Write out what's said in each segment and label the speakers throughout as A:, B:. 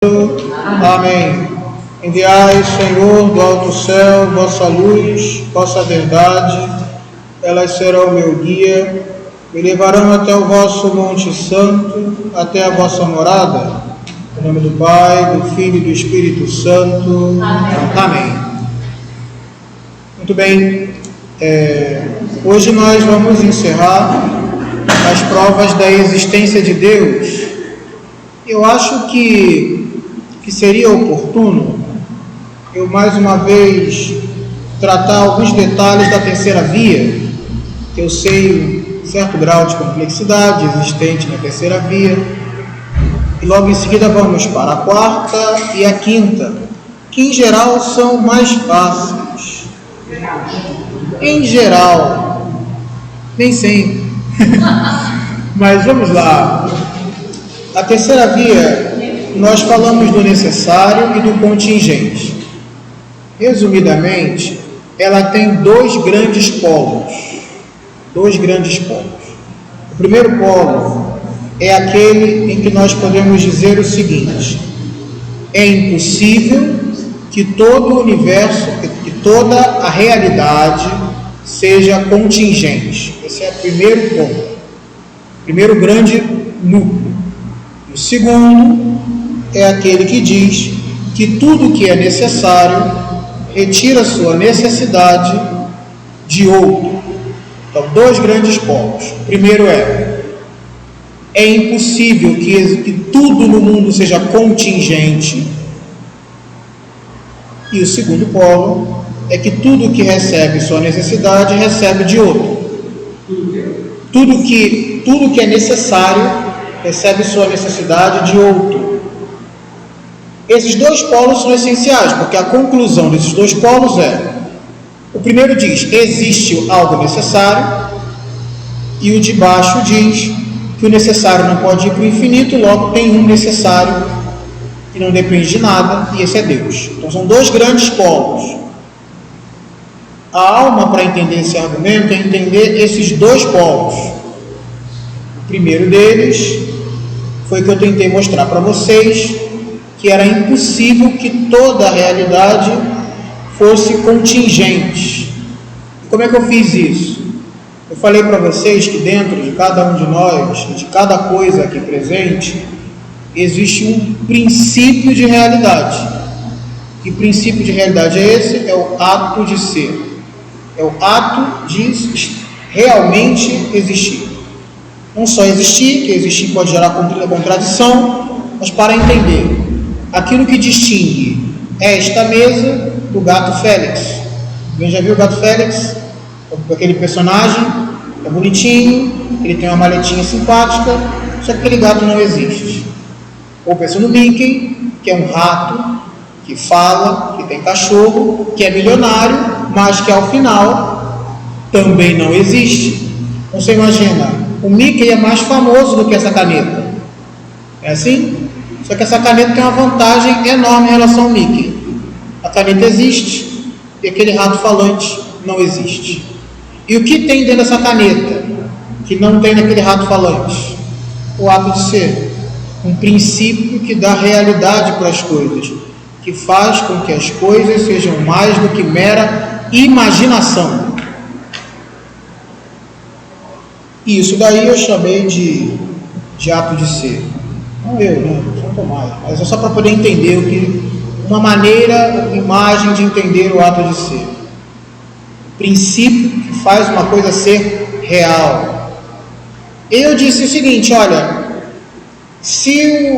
A: Amém. Enviai, Senhor, do alto céu, vossa luz, vossa verdade, elas serão meu guia, me levarão até o vosso Monte Santo, até a vossa morada. Em nome do Pai, do Filho e do Espírito Santo. Amém. Muito bem, hoje nós vamos encerrar as provas da existência de Deus. Eu acho que seria oportuno eu mais uma vez tratar alguns detalhes da terceira via, que eu sei um certo grau de complexidade existente na terceira via, e logo em seguida vamos para a quarta e a quinta, que em geral são mais fáceis. Em geral, nem sempre. Mas vamos lá. A terceira via, nós falamos do necessário e do contingente. Resumidamente, ela tem dois grandes polos. O primeiro polo é aquele em que nós podemos dizer o seguinte: é impossível que todo o universo, que toda a realidade seja contingente. Esse é o primeiro ponto, primeiro grande núcleo. O segundo é aquele que diz que tudo que é necessário retira sua necessidade de outro. Então, dois grandes pontos. O primeiro é impossível que tudo no mundo seja contingente. E o segundo polo é que tudo que recebe sua necessidade recebe de outro. Tudo que é necessário recebe sua necessidade de outro. Esses dois polos são essenciais, porque a conclusão desses dois polos o primeiro diz, existe algo necessário, e o de baixo diz que o necessário não pode ir para o infinito, logo tem um necessário que não depende de nada, e esse é Deus. Então são dois grandes polos. A alma, para entender esse argumento, é entender esses dois polos. O primeiro deles foi que eu tentei mostrar para vocês, que era impossível que toda a realidade fosse contingente. E como é que eu fiz isso? Eu falei para vocês que dentro de cada um de nós, de cada coisa aqui presente, existe um princípio de realidade. Que princípio de realidade é esse? É o ato de ser. É o ato de realmente existir. Não só existir, que existir pode gerar contradição, mas para entender, aquilo que distingue esta mesa do gato Félix. Alguém já viu o gato Félix? Aquele personagem é bonitinho, ele tem uma maletinha simpática, só que aquele gato não existe. Ou pensa no Mickey, que é um rato, que fala, que tem cachorro, que é milionário, mas que ao final também não existe. Então você imagina, o Mickey é mais famoso do que essa caneta. É assim? Só que essa caneta tem uma vantagem enorme em relação ao Mickey. A caneta existe e aquele rato falante não existe. E o que tem dentro dessa caneta que não tem naquele rato falante? O ato de ser. Um princípio que dá realidade para as coisas, que faz com que as coisas sejam mais do que mera imaginação. Isso daí eu chamei de ato de ser. Não eu, né? São Tomás. Mas é só para poder entender uma maneira, uma imagem de entender o ato de ser. O princípio que faz uma coisa ser real. Eu disse o seguinte, olha, se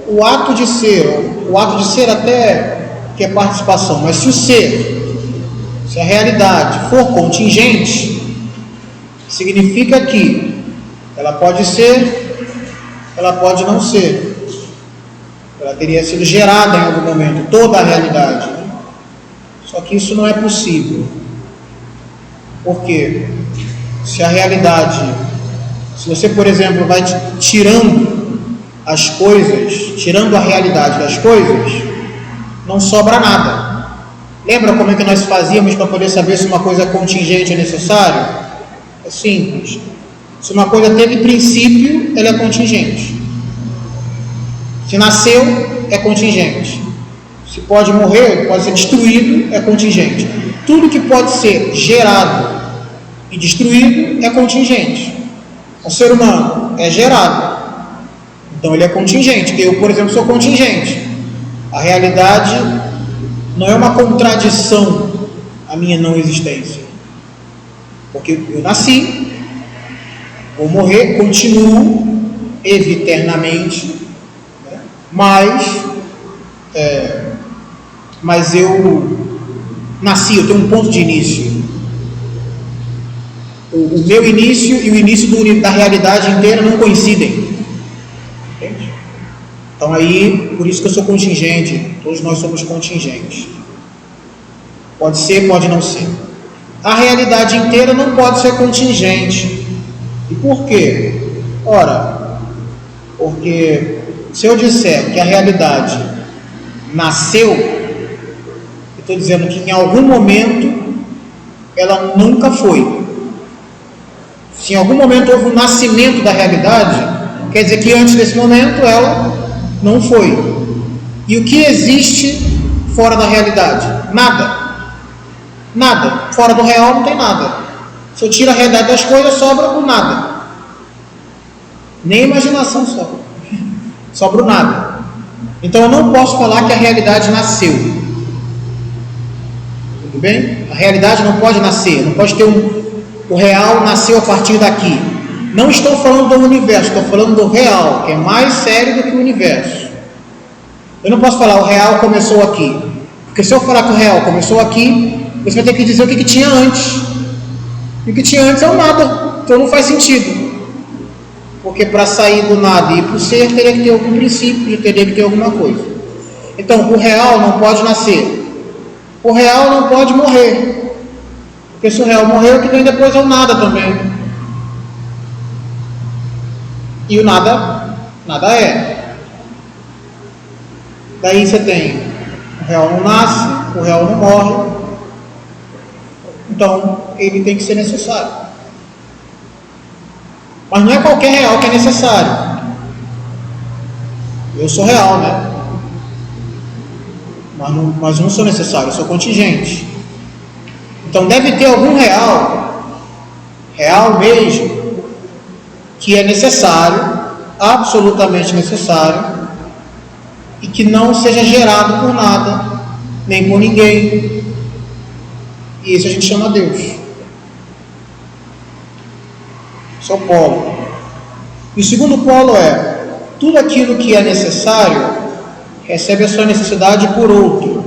A: o ato de ser até que é participação, mas se a realidade for contingente, significa que ela pode ser, ela pode não ser. Ela teria sido gerada em algum momento, toda a realidade. Só que isso não é possível. Por quê? Se a realidade, se você, por exemplo, vai tirando as coisas, tirando a realidade das coisas, não sobra nada. Lembra como é que nós fazíamos para poder saber se uma coisa é contingente ou necessário? É simples. Se uma coisa teve princípio, ela é contingente. Se nasceu, é contingente. Se pode morrer, pode ser destruído, é contingente. Tudo que pode ser gerado e destruído é contingente. O ser humano é gerado, então ele é contingente. Eu, por exemplo, sou contingente. A realidade não é uma contradição à minha não existência, porque eu nasci, vou morrer, continuo eviternamente, né? Mas eu nasci, eu tenho um ponto de início. O meu início e o início da realidade inteira não coincidem. Entende? Então aí, por isso que eu sou contingente. Todos nós somos contingentes. Pode ser, pode não ser. A realidade inteira não pode ser contingente. E por quê? Ora, porque se eu disser que a realidade nasceu, eu estou dizendo que em algum momento ela nunca foi. Se em algum momento houve um nascimento da realidade, quer dizer que antes desse momento ela não foi. E o que existe fora da realidade? Nada. Nada. Fora do real não tem nada. Se eu tiro a realidade das coisas, sobra o nada. Nem a imaginação sobra. Sobra o nada. Então eu não posso falar que a realidade nasceu. Tudo bem? A realidade não pode nascer. Não pode ter o real nasceu a partir daqui. Não estou falando do universo, estou falando do real, que é mais sério do que o universo. Eu não posso falar o real começou aqui, porque se eu falar que o real começou aqui, você vai ter que dizer o que tinha antes. E o que tinha antes é o nada, então não faz sentido. Porque para sair do nada e ir para o ser, teria que ter algum princípio, teria que ter alguma coisa. Então o real não pode nascer, o real não pode morrer. Porque se o real morreu, o que vem depois é o nada também. E o nada é. Daí você tem o real não nasce, o real não morre. Então ele tem que ser necessário. Mas não é qualquer real que é necessário. Eu sou real, né? Mas não sou necessário, eu sou contingente. Então deve ter algum real mesmo, que é necessário, absolutamente necessário, e que não seja gerado por nada, nem por ninguém. E isso a gente chama Deus. Esse é o polo. E o segundo polo é: tudo aquilo que é necessário recebe a sua necessidade por outro.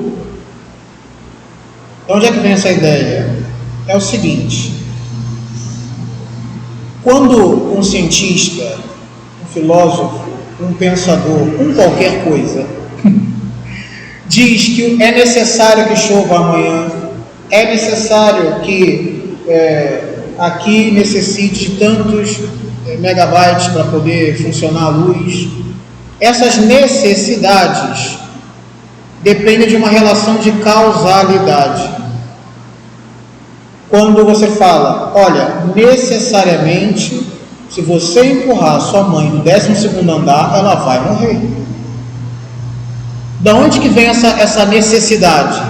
A: De onde é que vem essa ideia? É o seguinte: quando um cientista, um filósofo, um pensador, qualquer coisa, diz que é necessário que chova amanhã, é necessário que aqui necessite de tantos megabytes para poder funcionar a luz, essas necessidades dependem de uma relação de causalidade. Quando você fala, olha, necessariamente, se você empurrar sua mãe no 12º andar, ela vai morrer. Da onde que vem essa necessidade?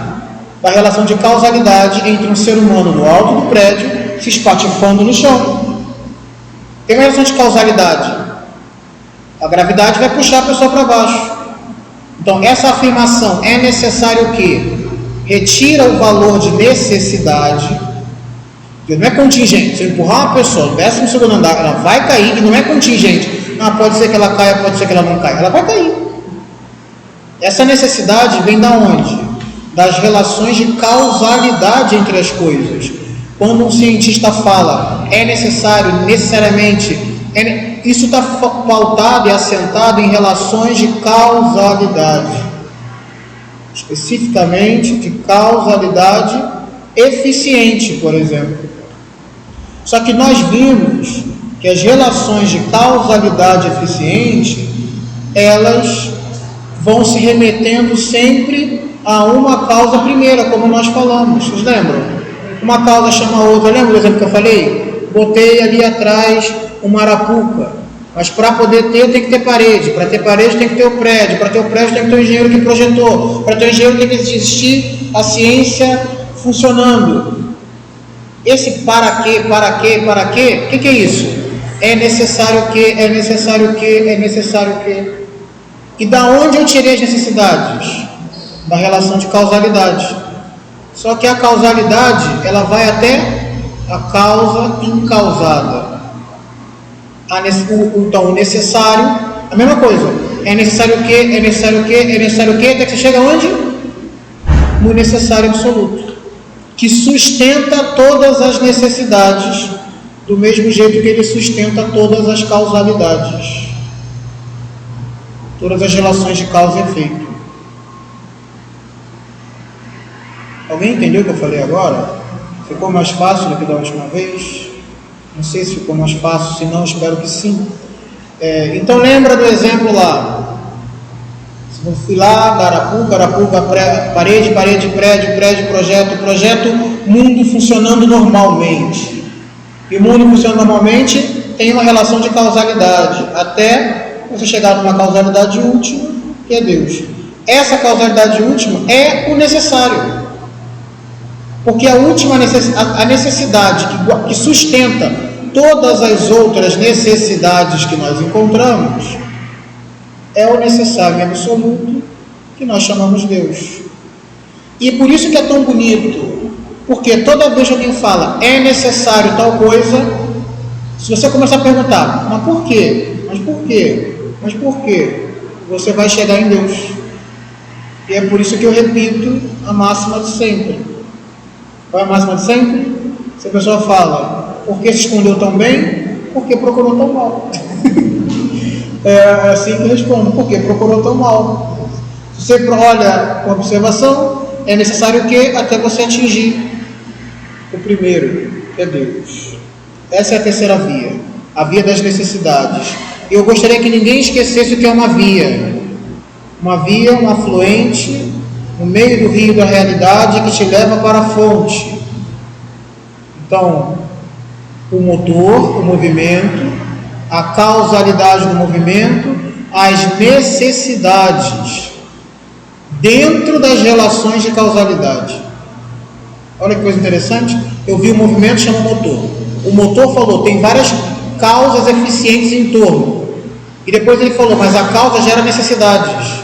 A: Da relação de causalidade entre um ser humano no alto do prédio se espatifando no chão. Tem uma relação de causalidade. A gravidade vai puxar a pessoa para baixo. Então, essa afirmação é necessário o quê? Retira o valor de necessidade. Não é contingente. Se eu empurrar uma pessoa no 12º andar, ela vai cair, e não é contingente. Ah, pode ser que ela caia, pode ser que ela não caia. Ela vai cair. Essa necessidade vem da onde? Das relações de causalidade entre as coisas. Quando um cientista fala, é necessário, necessariamente, isso está pautado e assentado em relações de causalidade. Especificamente de causalidade eficiente, por exemplo. Só que nós vimos que as relações de causalidade eficiente, elas vão se remetendo sempre a uma causa primeira, como nós falamos. Vocês lembram? Uma causa chama a outra. Lembra do exemplo que eu falei? Botei ali atrás uma arapuca. Mas para poder ter, tem que ter parede. Para ter parede, tem que ter o prédio. Para ter o prédio, tem que ter o engenheiro que projetou. Para ter o engenheiro, tem que existir a ciência funcionando. Esse para quê? O que é isso? É necessário que. E da onde eu tirei as necessidades? Da relação de causalidade. Só que a causalidade, ela vai até a causa incausada. Então, o necessário, a mesma coisa. É necessário o quê? Até que você chega onde? No necessário absoluto, que sustenta todas as necessidades, do mesmo jeito que ele sustenta todas as causalidades, todas as relações de causa e efeito. Alguém entendeu o que eu falei agora? Ficou mais fácil do que da última vez? Não sei se ficou mais fácil, se não, espero que sim. Então lembra do exemplo lá. Eu fui lá, Garapuca, parede, prédio, projeto, mundo funcionando normalmente. E o mundo funcionando normalmente tem uma relação de causalidade, até você chegar numa causalidade última, que é Deus. Essa causalidade última é o necessário. Porque a última necessidade que sustenta todas as outras necessidades que nós encontramos é o necessário absoluto, que nós chamamos Deus. E por isso que é tão bonito, porque toda vez que alguém fala é necessário tal coisa, se você começar a perguntar, mas por quê? Você vai chegar em Deus. E é por isso que eu repito a máxima de sempre. Qual é a máxima de sempre? Se a pessoa fala, por que se escondeu tão bem? Porque procurou tão mal. É assim que eu respondo, porque procurou tão mal. Se você olha com observação, é necessário o quê? Até você atingir o primeiro, que é Deus. Essa é a terceira via, a via das necessidades. E eu gostaria que ninguém esquecesse o que é uma via. Uma via, um afluente no meio do rio da realidade que te leva para a fonte. Então, o motor, o movimento, a causalidade do movimento, as necessidades dentro das relações de causalidade. Olha que coisa interessante. Eu vi o movimento, chama motor. O motor falou, tem várias causas eficientes em torno. E depois ele falou, mas a causa gera necessidades.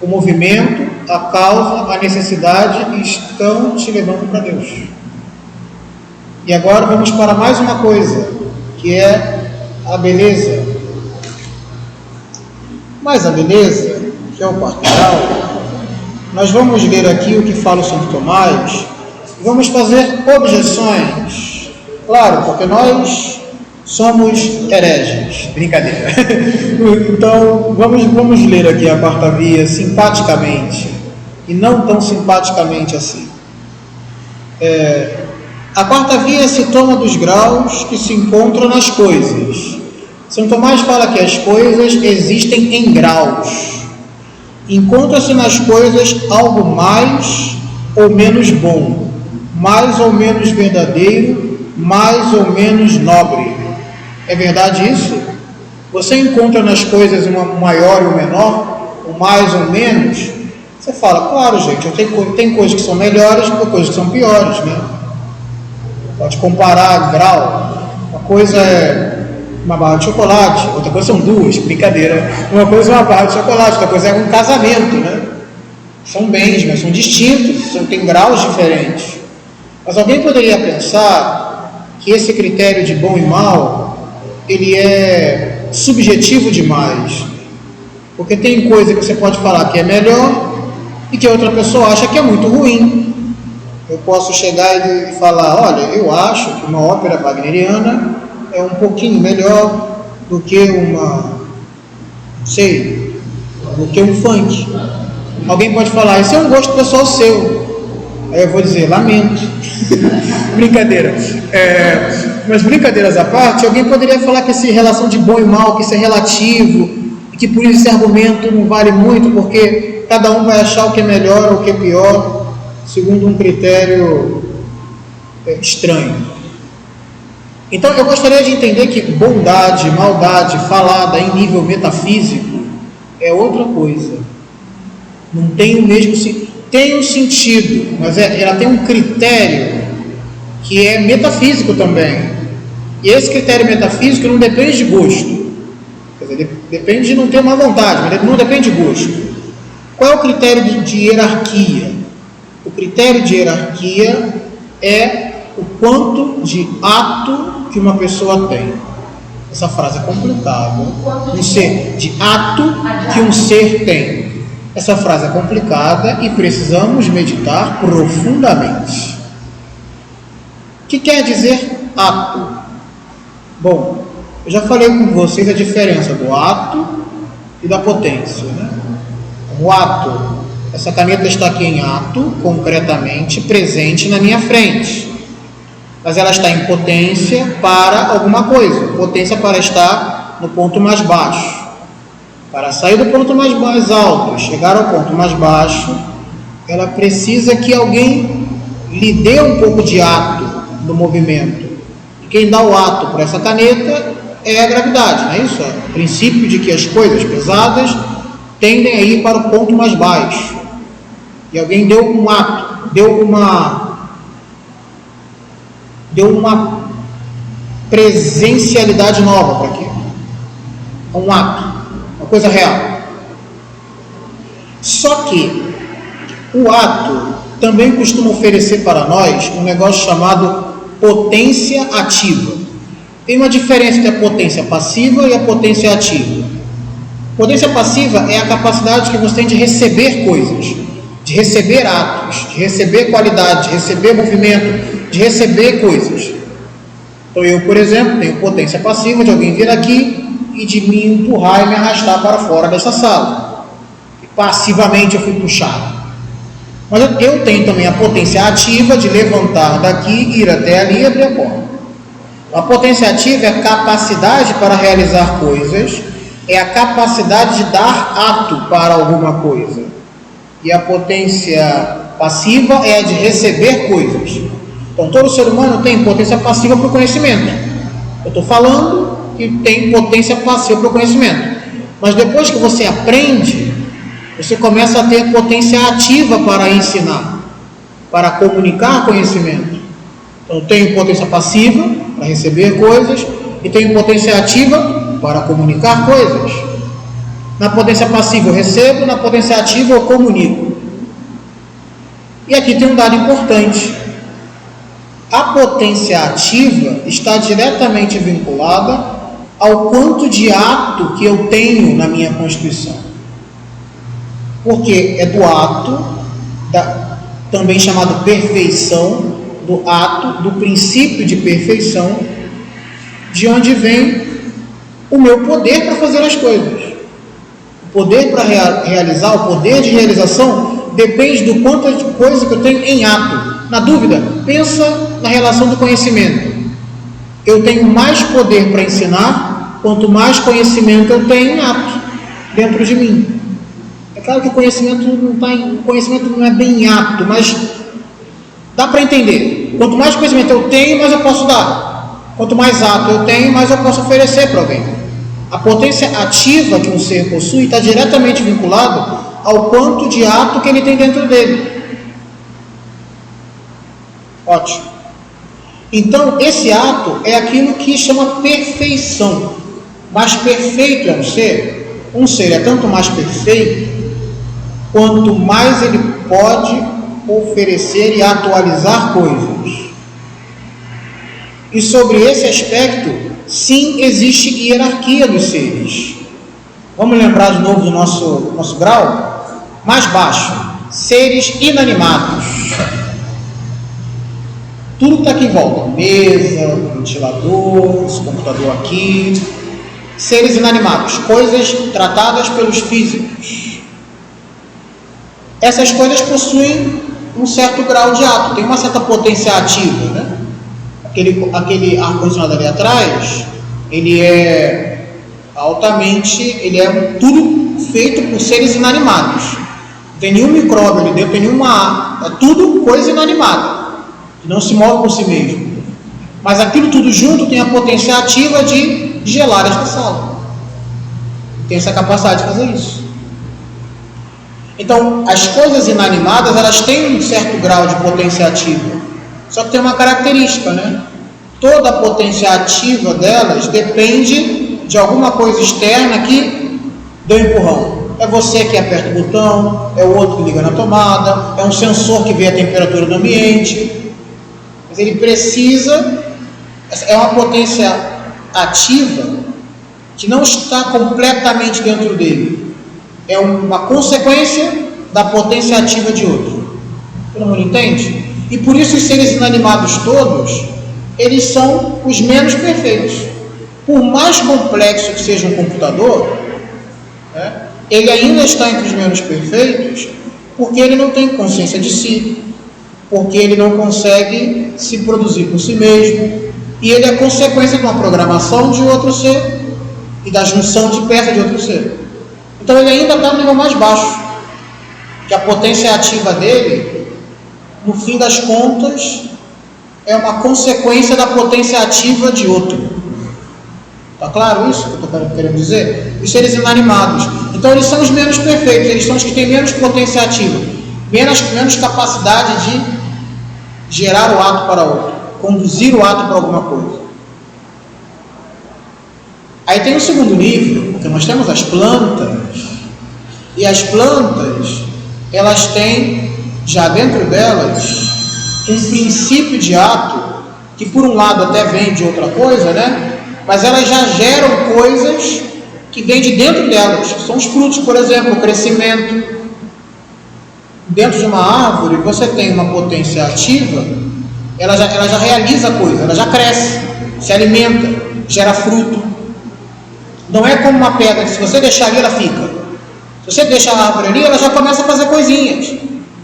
A: O movimento, a causa, a necessidade estão te levando para Deus. E agora vamos para mais uma coisa, que é a beleza. Mas a beleza, que é o quarto grau, nós vamos ler aqui o que fala o Santo Tomás e vamos fazer objeções. Claro, porque nós somos hereges. Brincadeira. Então, vamos ler aqui a quarta via simpaticamente e não tão simpaticamente assim. A quarta via se toma dos graus que se encontram nas coisas. São Tomás fala que as coisas existem em graus. Encontra-se nas coisas algo mais ou menos bom, mais ou menos verdadeiro, mais ou menos nobre. É verdade isso? Você encontra nas coisas um maior e um menor, o mais ou menos? Você fala, claro, gente, tem coisas que são melhores e coisas que são piores, né? Pode comparar grau. Uma coisa é uma barra de chocolate, outra coisa são duas, brincadeira. Uma coisa é uma barra de chocolate, outra coisa é um casamento, né? São bens, mas são distintos, tem graus diferentes. Mas alguém poderia pensar que esse critério de bom e mal, ele é subjetivo demais. Porque tem coisa que você pode falar que é melhor e que a outra pessoa acha que é muito ruim. Eu posso chegar e falar, olha, eu acho que uma ópera wagneriana é um pouquinho melhor do que do que um funk. Alguém pode falar, isso é um gosto pessoal seu. Aí eu vou dizer, lamento. Brincadeira. Mas brincadeiras à parte, alguém poderia falar que essa relação de bom e mal, que isso é relativo, e que por isso esse argumento não vale muito, porque cada um vai achar o que é melhor ou o que é pior, segundo um critério estranho. Então eu gostaria de entender que bondade, maldade falada em nível metafísico é outra coisa. Não tem o mesmo sentido. Tem um sentido, mas ela tem um critério que é metafísico também. E esse critério metafísico não depende de gosto. Quer dizer, depende de não ter uma vontade, mas não depende de gosto. Qual é o critério de hierarquia? O critério de hierarquia é o quanto de ato que uma pessoa tem. Essa frase é complicada. De ato que um ser tem. Essa frase é complicada e precisamos meditar profundamente. O que quer dizer ato? Bom, eu já falei com vocês a diferença do ato e da potência, né? O ato, essa caneta está aqui em ato, concretamente, presente na minha frente. Mas ela está em potência para alguma coisa. Potência para estar no ponto mais baixo. Para sair do ponto mais alto e chegar ao ponto mais baixo, ela precisa que alguém lhe dê um pouco de ato do movimento. E quem dá o ato para essa caneta é a gravidade, não é isso? O princípio de que as coisas pesadas tendem a ir para o ponto mais baixo. E alguém deu um ato, deu uma presencialidade nova para aquilo. Um ato, uma coisa real. Só que o ato também costuma oferecer para nós um negócio chamado potência ativa. Tem uma diferença entre a potência passiva e a potência ativa. Potência passiva é a capacidade que você tem de receber coisas, de receber atos, de receber qualidade, de receber movimento, de receber coisas. Então eu, por exemplo, tenho potência passiva de alguém vir aqui e de me empurrar e me arrastar para fora dessa sala. E passivamente eu fui puxado. Mas eu tenho também a potência ativa de levantar daqui, ir até ali e abrir a porta. A potência ativa é a capacidade para realizar coisas, é a capacidade de dar ato para alguma coisa. E a potência passiva é a de receber coisas. Então todo ser humano tem potência passiva para o conhecimento. Eu estou falando que tem potência passiva para o conhecimento. Mas depois que você aprende, você começa a ter potência ativa para ensinar, para comunicar conhecimento. Então eu tenho potência passiva para receber coisas e tenho potência ativa para comunicar coisas. Na potência passiva eu recebo, na potência ativa eu comunico. E aqui tem um dado importante. A potência ativa está diretamente vinculada ao quanto de ato que eu tenho na minha constituição. Porque é do ato, também chamado perfeição, do ato, do princípio de perfeição, de onde vem o meu poder para fazer as coisas. O poder para realizar, o poder de realização, depende do quanto de coisa que eu tenho em ato. Na dúvida, pensa na relação do conhecimento. Eu tenho mais poder para ensinar, quanto mais conhecimento eu tenho em ato, dentro de mim. É claro que o conhecimento não é bem em ato, mas dá para entender. Quanto mais conhecimento eu tenho, mais eu posso dar. Quanto mais ato eu tenho, mais eu posso oferecer para alguém. A potência ativa que um ser possui está diretamente vinculado ao quanto de ato que ele tem dentro dele. Ótimo. Então, esse ato é aquilo que chama perfeição. Mais perfeito é um ser é tanto mais perfeito quanto mais ele pode oferecer e atualizar coisas. E sobre esse aspecto, sim, existe hierarquia dos seres. Vamos lembrar de novo do nosso grau? Mais baixo, seres inanimados. Tudo que está aqui em volta, mesa, ventilador, esse computador aqui, seres inanimados, coisas tratadas pelos físicos. Essas coisas possuem um certo grau de ato, tem uma certa potência ativa, né? Aquele ar-condicionado ali atrás, ele é tudo feito por seres inanimados. Não tem nenhum micróbio ali dentro, é tudo coisa inanimada, que não se move por si mesmo. Mas aquilo tudo junto tem a potência ativa de gelar esta sala. Tem essa capacidade de fazer isso. Então, as coisas inanimadas, elas têm um certo grau de potência ativa. Só que tem uma característica, né? Toda a potência ativa delas depende de alguma coisa externa que dê um empurrão. É você que aperta o botão, é o outro que liga na tomada, é um sensor que vê a temperatura do ambiente. Mas ele precisa, é uma potência ativa que não está completamente dentro dele. É uma consequência da potência ativa de outro. Todo mundo entende? E por isso os seres inanimados todos, eles são os menos perfeitos. Por mais complexo que seja um computador, né, ele ainda está entre os menos perfeitos, porque ele não tem consciência de si, porque ele não consegue se produzir por si mesmo, e ele é consequência de uma programação de outro ser e da junção de peças de outro ser. Então ele ainda está no nível mais baixo, que a potência ativa dele, no fim das contas, é uma consequência da potência ativa de outro. Está claro isso que eu estou querendo dizer? Os seres inanimados. Então eles são os menos perfeitos, eles são os que têm menos potência ativa, menos capacidade de gerar o ato para outro, conduzir o ato para alguma coisa. Aí tem o segundo nível, porque nós temos as plantas, e as plantas, elas têm já dentro delas um princípio de ato, que por um lado até vem de outra coisa, né? Mas elas já geram coisas que vêm de dentro delas, são os frutos, por exemplo, o crescimento. Dentro de uma árvore, você tem uma potência ativa, ela já realiza coisa, ela já cresce, se alimenta, gera fruto. Não é como uma pedra, que se você deixar ali, ela fica. Se você deixar a árvore ali, ela já começa a fazer coisinhas.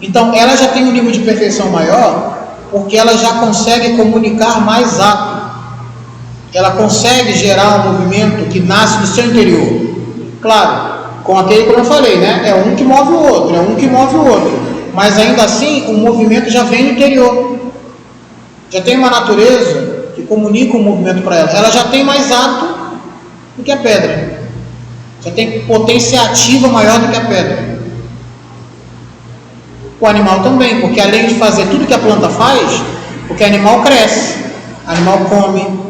A: Então, ela já tem um nível de perfeição maior, porque ela já consegue comunicar mais ato. Ela consegue gerar um movimento que nasce do seu interior. Claro, com aquele, como eu falei, né? É um que move o outro, é um que move o outro. Mas ainda assim, o movimento já vem do interior. Já tem uma natureza que comunica o movimento para ela. Ela já tem mais ato do que a pedra. Já tem potência ativa maior do que a pedra. O animal também, porque além de fazer tudo que a planta faz, porque o animal cresce, o animal come.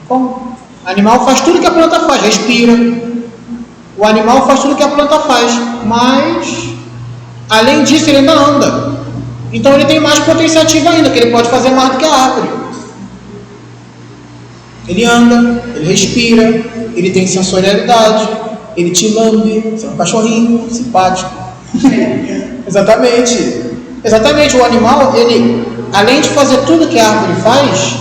A: O animal faz tudo que a planta faz, respira. O animal faz tudo que a planta faz, mas além disso ele ainda anda. Então ele tem mais potência ativa ainda, que ele pode fazer mais do que a árvore. Ele anda, ele respira, ele tem sensorialidade, ele te lambe, você é um cachorrinho simpático. Exatamente, o animal, ele, além de fazer tudo que a árvore faz,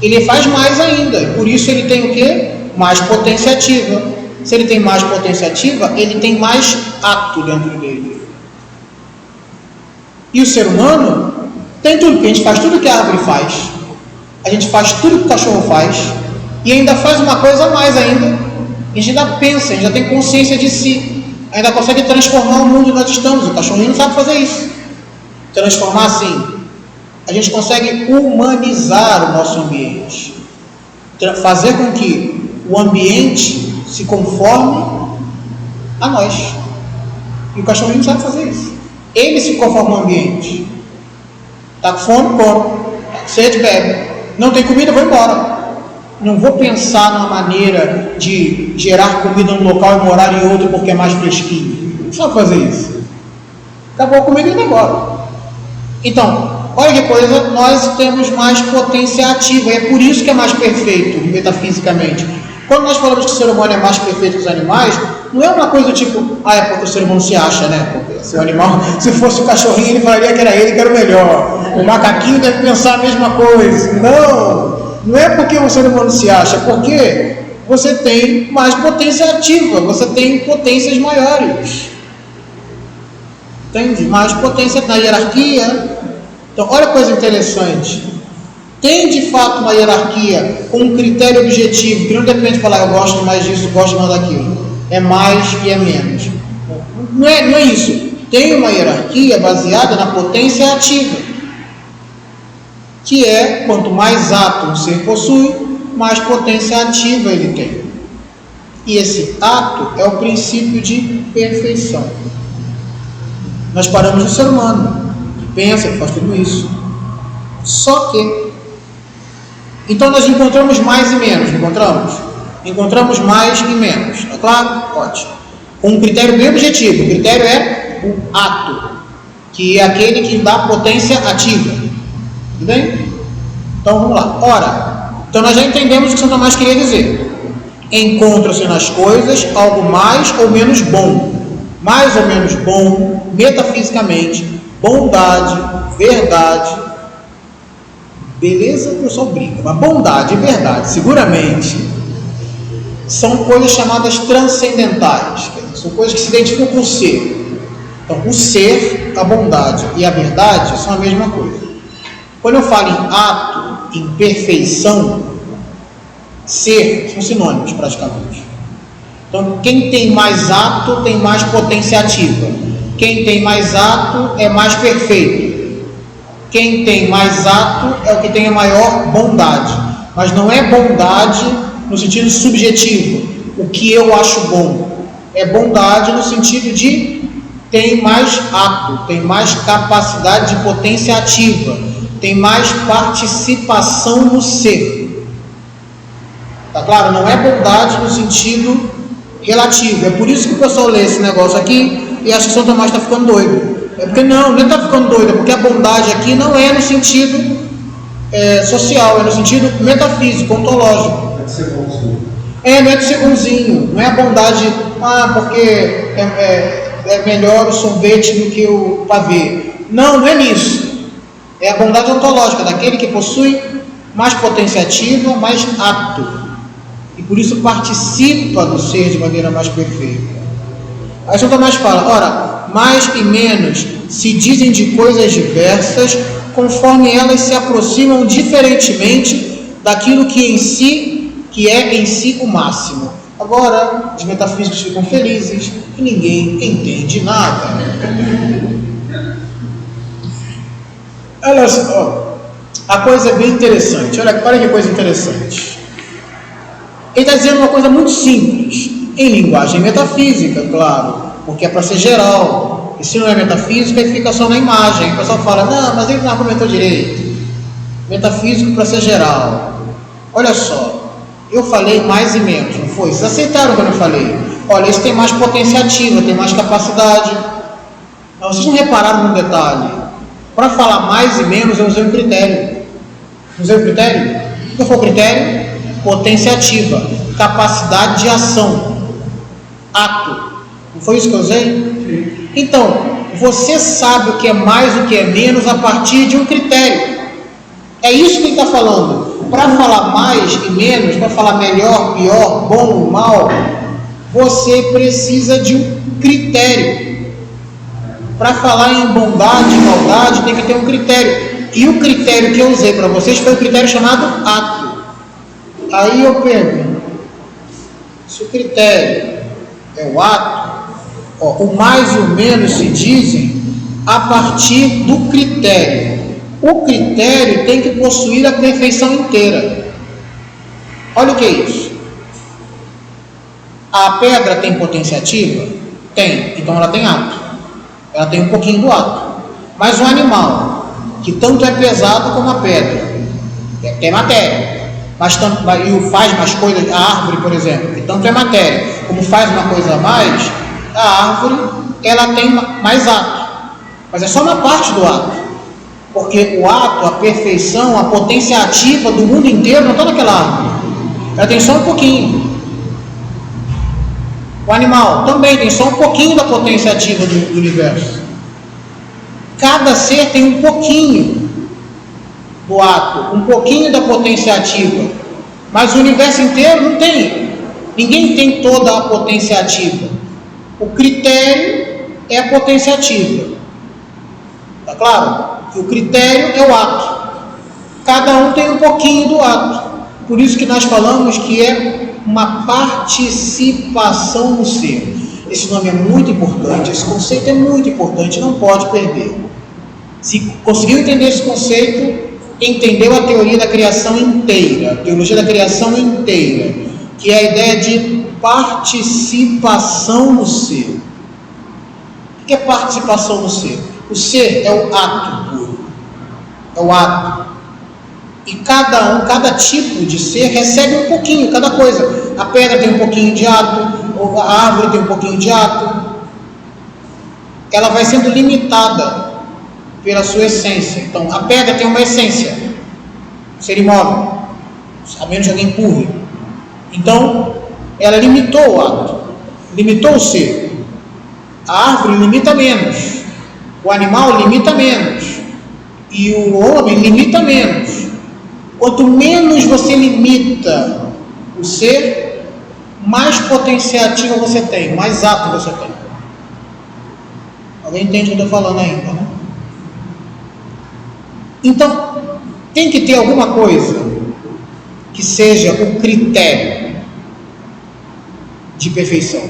A: ele faz mais ainda, por isso ele tem o quê? Mais potência ativa. Se ele tem mais potência ativa, ele tem mais ato dentro dele. E o ser humano tem tudo, porque a gente faz tudo que a árvore faz, a gente faz tudo que o cachorro faz, e ainda faz uma coisa a mais ainda. A gente ainda pensa, a gente já tem consciência de si, ainda consegue transformar o mundo onde nós estamos. O cachorrinho não sabe fazer isso. Transformar assim, a gente consegue humanizar o nosso ambiente, fazer com que o ambiente se conforme a nós. E o cachorrinho não sabe fazer isso. Ele se conforma ao ambiente. Está com fome, come. Está com sede, bebe. Não tem comida, vou embora. Não vou pensar numa maneira de gerar comida num local e morar em outro porque é mais fresquinho. Não sabe fazer isso. Acabou a comida e vai embora. Então, olha que coisa, nós temos mais potência ativa, e é por isso que é mais perfeito, metafisicamente. Quando nós falamos que o ser humano é mais perfeito que os animais, não é uma coisa tipo, é porque o ser humano se acha, né? Porque se o animal, se fosse o cachorrinho, ele falaria que era ele que era o melhor. O macaquinho deve pensar a mesma coisa. Não é porque o ser humano se acha, é porque você tem mais potência ativa, você tem potências maiores. Entende? Mais potência na hierarquia. Então, olha que coisa interessante. Tem de fato uma hierarquia com um critério objetivo, que não depende de falar eu gosto mais disso, gosto mais daquilo. É mais e é menos. Não é isso. Tem uma hierarquia baseada na potência ativa. que é, quanto mais ato um ser possui, mais potência ativa ele tem. E esse ato é o princípio de perfeição. Nós paramos no ser humano, que pensa, que faz tudo isso. Só que, então nós encontramos mais e menos, encontramos? Encontramos mais e menos, tá claro? Ótimo. Com um critério bem objetivo, o critério é o ato, que é aquele que dá potência ativa. Tudo bem? Então vamos lá. Ora, então nós já entendemos o que São Tomás queria dizer. Encontra-se nas coisas algo mais ou menos bom. Mais ou menos bom, metafisicamente, bondade, verdade. Beleza, o pessoal brinca, mas bondade e verdade, seguramente, são coisas chamadas transcendentais. São coisas que se identificam com o ser. Então, o ser, a bondade e a verdade são a mesma coisa. Quando eu falo em ato, em perfeição, ser são sinônimos praticamente. Então, quem tem mais ato tem mais potência ativa. Quem tem mais ato é mais perfeito. Quem tem mais ato é o que tem a maior bondade. Mas não é bondade no sentido subjetivo, o que eu acho bom. É bondade no sentido de tem mais ato, tem mais capacidade de potência ativa, tem mais participação no ser. Tá claro? Não é bondade no sentido relativo. É por isso que o pessoal lê esse negócio aqui e acha que São Tomás está ficando doido. É porque não está ficando doido, é porque a bondade aqui não é no sentido social, é no sentido metafísico, ontológico.
B: Não é de ser bonzinho.
A: Não é de ser bonzinho, não é a bondade, porque é melhor o sorvete do que o pavê. Não é nisso. É a bondade ontológica, daquele que possui mais potência ativa, mais ato. E por isso participa do ser de maneira mais perfeita. Aí São Tomás fala, ora, mais e menos se dizem de coisas diversas, conforme elas se aproximam diferentemente daquilo que é em si o máximo. Agora, os metafísicos ficam felizes e ninguém entende nada. Olha só, a coisa é bem interessante. Olha que coisa interessante. Ele está dizendo uma coisa muito simples, em linguagem metafísica, claro, porque é para ser geral. E se não é metafísica, ele fica só na imagem. O pessoal fala, não, mas ele não argumentou direito. Metafísico para ser geral. Olha só, eu falei mais e menos, não foi? Vocês aceitaram quando eu falei? Olha, esse tem mais potência ativa, tem mais capacidade. Mas vocês não repararam num detalhe? Para falar mais e menos, eu usei um critério. Usei o critério? O que foi o critério? Potência ativa, capacidade de ação, ato. Não foi isso que eu usei? Então, você sabe o que é mais e o que é menos a partir de um critério. É isso que ele está falando. Para falar mais e menos, para falar melhor, pior, bom, mal, você precisa de um critério. Para falar em bondade e maldade, tem que ter um critério. E o critério que eu usei para vocês foi o critério chamado ato. Aí eu pergunto, se o critério é o ato, o mais e o menos se dizem a partir do critério. O critério tem que possuir a perfeição inteira. Olha o que é isso. A pedra tem potência ativa? Tem, então ela tem ato. Ela tem um pouquinho do ato. Mas o animal, que tanto é pesado como a pedra, tem matéria, mas faz mais coisas, a árvore, por exemplo, que tanto é matéria, como faz uma coisa a mais, a árvore, ela tem mais ato. Mas é só uma parte do ato. Porque o ato, a perfeição, a potência ativa do mundo inteiro não está naquela árvore. Ela tem só um pouquinho. O animal também tem só um pouquinho da potência ativa do universo. Cada ser tem um pouquinho do ato, um pouquinho da potência ativa. Mas o universo inteiro não tem. Ninguém tem toda a potência ativa. O critério é a potência ativa. Está claro? O critério é o ato. Cada um tem um pouquinho do ato. Por isso que nós falamos que é uma participação no ser. Esse nome é muito importante, esse conceito é muito importante, não pode perder. Se conseguiu entender esse conceito, entendeu a teoria da criação inteira, a teologia da criação inteira, que é a ideia de participação no ser. O que é participação no ser? O ser é o ato puro, é o ato. E cada tipo de ser recebe um pouquinho, cada coisa. A pedra tem um pouquinho de ato, a árvore tem um pouquinho de ato. Ela vai sendo limitada pela sua essência. Então, a pedra tem uma essência, ser imóvel, a menos que alguém empurre. Então, ela limitou o ato, limitou o ser. A árvore limita menos, o animal limita menos, e o homem limita menos. Quanto menos você limita o ser, mais potenciativa você tem, mais ato você tem. Alguém entende o que eu estou falando ainda, né? Então, tem que ter alguma coisa que seja o critério de perfeição.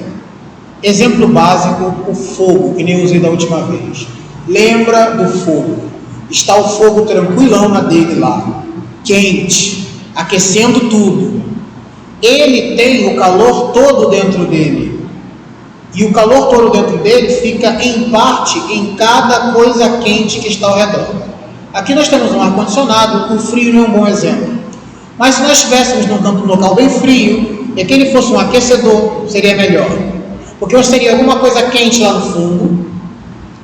A: Exemplo básico, o fogo, que nem eu usei da última vez. Lembra do fogo? Está o fogo tranquilão na dele lá, quente, aquecendo tudo. Ele tem o calor todo dentro dele. E o calor todo dentro dele fica em parte em cada coisa quente que está ao redor. Aqui nós temos um ar-condicionado, o frio não é um bom exemplo. Mas se nós estivéssemos num local bem frio, e aquele fosse um aquecedor, seria melhor. Porque hoje seria alguma coisa quente lá no fundo,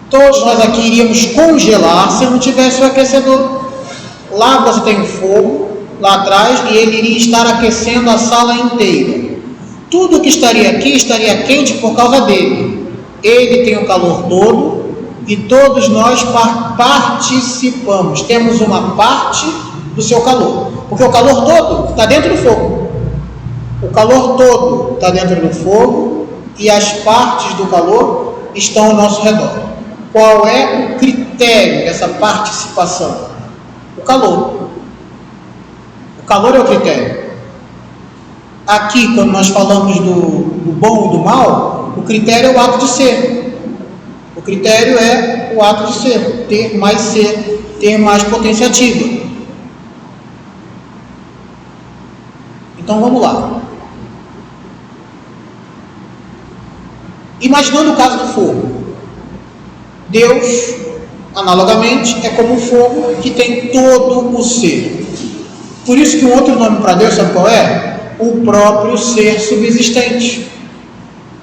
A: todos nós aqui iríamos congelar se não tivesse o aquecedor. Lá você tem o fogo, lá atrás, e ele iria estar aquecendo a sala inteira. Tudo que estaria aqui estaria quente por causa dele. Ele tem o calor todo e todos nós participamos. Temos uma parte do seu calor. Porque o calor todo está dentro do fogo. O calor todo está dentro do fogo e as partes do calor estão ao nosso redor. Qual é o critério dessa participação? O calor. O calor é o critério. Aqui, quando nós falamos do bom e do mal, o critério é o ato de ser. O critério é o ato de ser, ter mais potenciativa. Então vamos lá. Imaginando o caso do fogo. Deus, analogamente, é como o fogo que tem todo o ser. Por isso que um outro nome para Deus, sabe qual é? O próprio ser subsistente,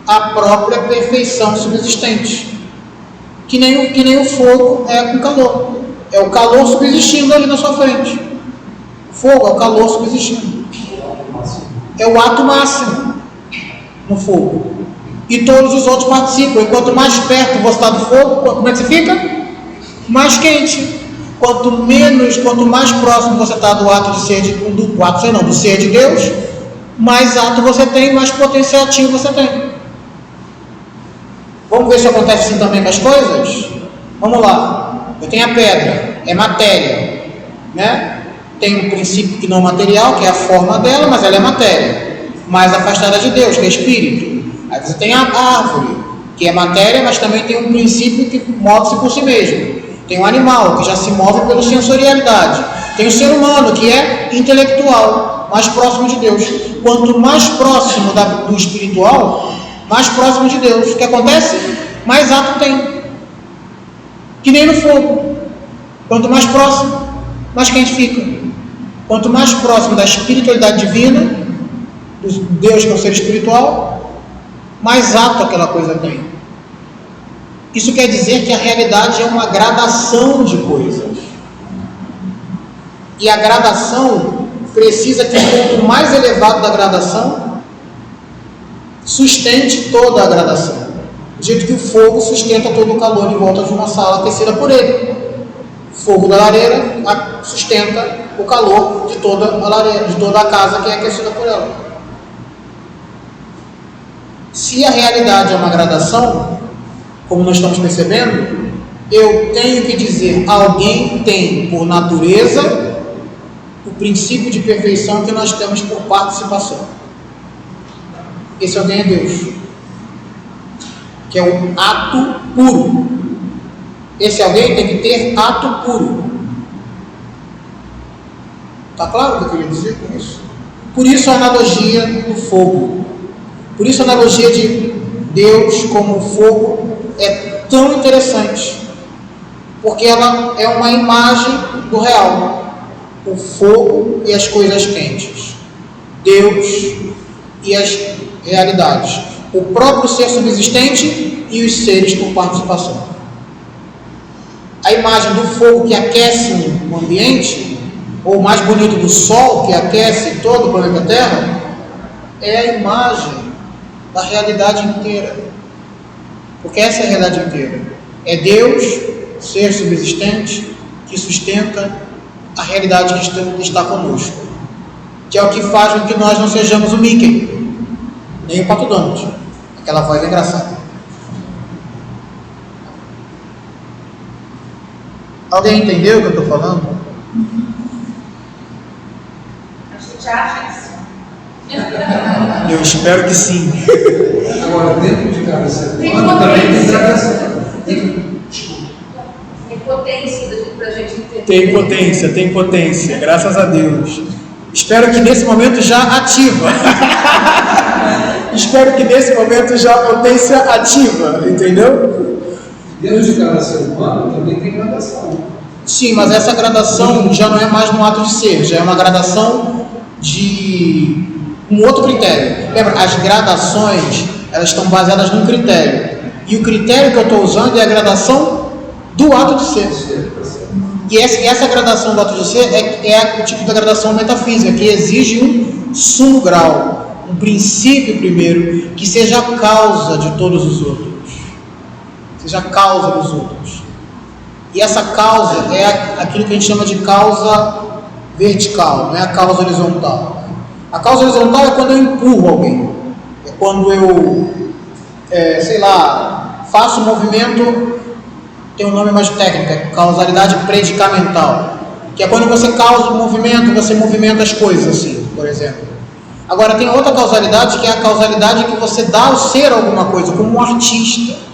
A: a própria perfeição subsistente, que nem o fogo é com calor, é o calor subsistindo ali na sua frente. Fogo é o calor subsistindo, é o ato máximo no fogo, e todos os outros participam. E quanto mais perto você está do fogo, como é que você fica? Mais quente. Quanto mais próximo você está do ato de ser do ser de Deus, mais ato você tem, mais potenciativo você tem. Vamos ver se acontece assim também com as coisas? Vamos lá. Eu tenho a pedra, é matéria, né? Tem um princípio que não material, que é a forma dela, mas ela é matéria. Mais afastada de Deus, que é espírito. Aí você tem a árvore, que é matéria, mas também tem um princípio que move-se por si mesmo. Tem um animal, que já se move pela sensorialidade. Tem o ser humano, que é intelectual, mais próximo de Deus. Quanto mais próximo do espiritual, mais próximo de Deus. O que acontece? Mais ato tem. Que nem no fogo. Quanto mais próximo, mais quente fica. Quanto mais próximo da espiritualidade divina, do Deus que é o ser espiritual, mais ato aquela coisa tem. Isso quer dizer que a realidade é uma gradação de coisas. E a gradação precisa que o ponto mais elevado da gradação sustente toda a gradação. Do jeito que o fogo sustenta todo o calor em volta de uma sala aquecida por ele. O fogo da lareira sustenta o calor de toda a lareira, de toda a casa que é aquecida por ela. Se a realidade é uma gradação, como nós estamos percebendo, eu tenho que dizer, alguém tem por natureza o princípio de perfeição que nós temos por participação. Esse alguém é Deus, que é o ato puro. Esse alguém tem que ter ato puro. Está claro o que eu queria dizer com isso? Por isso a analogia do fogo. Por isso a analogia de Deus como fogo é tão interessante. Porque ela é uma imagem do real. O fogo e as coisas quentes. Deus e as realidades. O próprio ser subsistente e os seres por participação. A imagem do fogo que aquece o ambiente, ou o mais bonito do sol que aquece todo o planeta Terra, é a imagem da realidade inteira. Porque essa é a realidade inteira. É Deus, ser subsistente, que sustenta a realidade que está conosco. Que é o que faz com que nós não sejamos o Mickey, nem o Pato Donald. Aquela voz é engraçada. Alguém entendeu o que eu estou falando?
B: A gente acha que sim.
A: Eu espero que sim.
C: Agora, dentro de cada ser humano também tem gradação.
B: Tem potência para a gente entender.
A: Tem potência, graças a Deus. Espero que nesse momento já ativa. Espero que nesse momento já a potência ativa, entendeu?
C: Dentro de cada ser humano também tem gradação.
A: Sim, mas essa gradação já não é mais no ato de ser, já é uma gradação de um outro critério. Lembra, as gradações, elas estão baseadas num critério. E o critério que eu estou usando é a gradação do ato de ser. E essa gradação do ato de ser é o tipo da gradação metafísica, que exige um sumo grau, um princípio primeiro, que seja a causa de todos os outros. Seja a causa dos outros. E essa causa é aquilo que a gente chama de causa vertical, não é a causa horizontal. A causa horizontal é quando eu empurro alguém. É quando eu, faço um movimento, tem um nome mais técnico, é causalidade predicamental. Que é quando você causa um movimento, você movimenta as coisas assim, por exemplo. Agora tem outra causalidade, que é a causalidade que você dá ao ser alguma coisa, como um artista,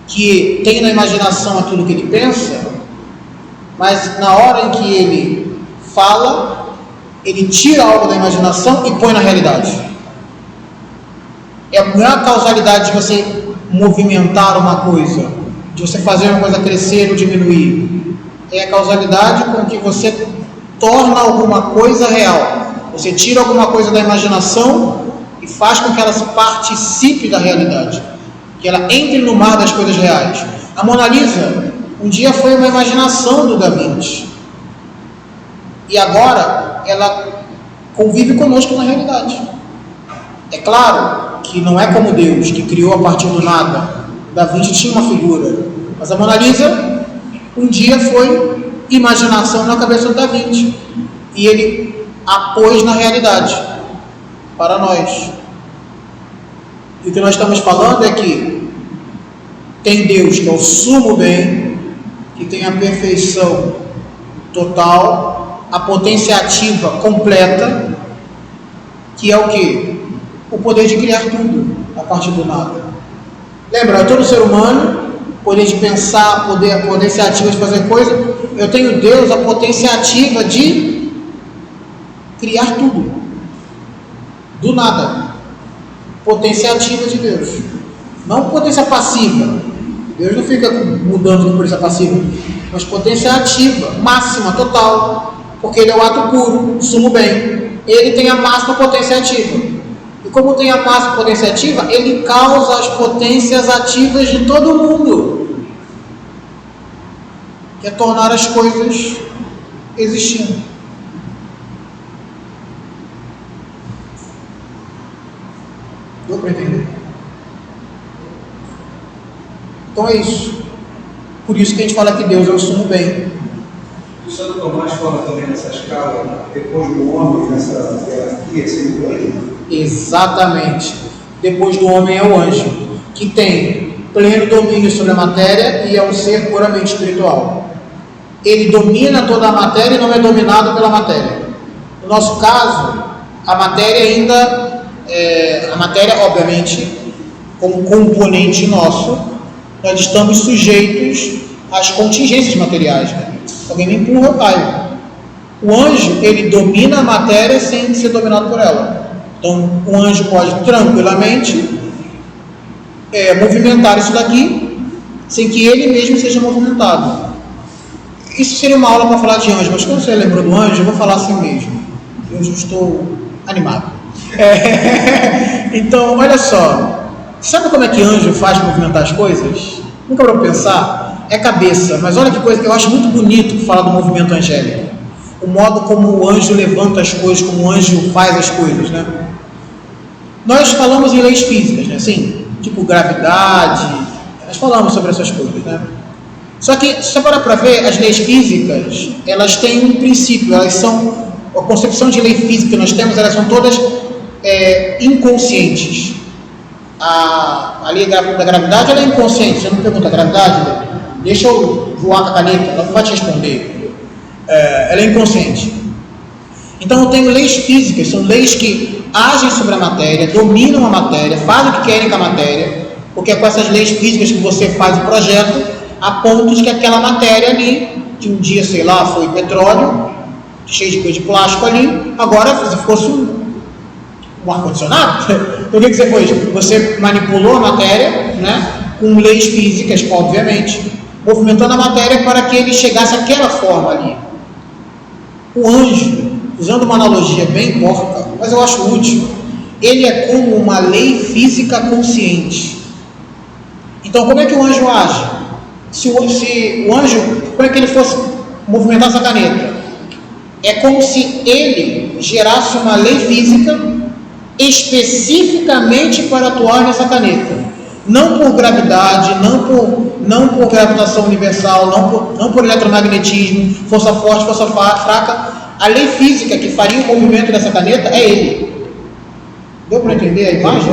A: que tem na imaginação aquilo que ele pensa, mas na hora em que ele fala, ele tira algo da imaginação e põe na realidade. Não é a causalidade de você movimentar uma coisa, de você fazer uma coisa crescer ou diminuir. É a causalidade com que você torna alguma coisa real. Você tira alguma coisa da imaginação e faz com que ela participe da realidade, que ela entre no mar das coisas reais. A Mona Lisa um dia foi uma imaginação do Da Vinci, e agora ela convive conosco na realidade. É claro que não é como Deus, que criou a partir do nada. O Da Vinci tinha uma figura, mas a Mona Lisa um dia foi imaginação na cabeça do Da Vinci, e ele a pôs na realidade para nós. E o que nós estamos falando é que tem Deus, que é o sumo bem, que tem a perfeição total, a potência ativa completa, que é o quê? O poder de criar tudo a partir do nada. Lembra, todo ser humano, poder de pensar, a potência ativa de fazer coisa. Eu tenho Deus, a potência ativa de criar tudo do nada. Potência ativa de Deus, não potência passiva. Deus não fica mudando de potência passiva, mas potência ativa, máxima, total, porque ele é o ato puro, o sumo bem. Ele tem a máxima potência ativa, e como tem a máxima potência ativa, ele causa as potências ativas de todo mundo, que é tornar as coisas existindo. Deu para entender? Então é isso. Por isso que a gente fala que Deus é o sumo bem.
C: O Santo Tomás fala também nessa escala, depois do homem, nessa hierarquia, seria o anjo?
A: Exatamente. Depois do homem é o anjo, que tem pleno domínio sobre a matéria e é um ser puramente espiritual. Ele domina toda a matéria e não é dominado pela matéria. No nosso caso, a matéria ainda... a matéria, obviamente, como componente nosso, nós estamos sujeitos às contingências materiais, né? Se alguém me empurra, eu caio. O anjo, ele domina a matéria sem ser dominado por ela. Então, o anjo pode tranquilamente movimentar isso daqui, sem que ele mesmo seja movimentado. Isso seria uma aula para falar de anjo, mas quando você lembrou do anjo, eu vou falar assim mesmo. Eu já estou animado. Então, olha só. Sabe como é que anjo faz movimentar as coisas? Nunca para pensar? É cabeça. Mas olha que coisa que eu acho muito bonito falar do movimento angélico. O modo como o anjo levanta as coisas, como o anjo faz as coisas, né? Nós falamos em leis físicas, né? Assim, tipo gravidade. Nós falamos sobre essas coisas, né? Só que, se você parar para ver, as leis físicas, elas têm um princípio, elas são, a concepção de lei física que nós temos, elas são todas inconscientes. A lei da gravidade, ela é inconsciente. Você não pergunta a gravidade, deixa eu voar com a caneta, ela não vai te responder. Ela é inconsciente. Então eu tenho leis físicas, são leis que agem sobre a matéria, dominam a matéria, fazem o que querem com a matéria, porque é com essas leis físicas que você faz o projeto, a pontos que aquela matéria ali, que um dia, sei lá, foi petróleo, cheio de coisa de plástico ali, agora se fosse um ar-condicionado. Então o que você fez? Você manipulou a matéria, né, com leis físicas, obviamente, movimentando a matéria para que ele chegasse àquela forma ali. O anjo, usando uma analogia bem porca, mas eu acho útil, ele é como uma lei física consciente. Então como é que o anjo age? Se o anjo, como é que ele fosse movimentar essa caneta? É como se ele gerasse uma lei física especificamente para atuar nessa caneta. Não por gravidade, não por gravitação universal, não por eletromagnetismo, força forte, força fraca. A lei física que faria o movimento dessa caneta é ele. Deu para entender a imagem?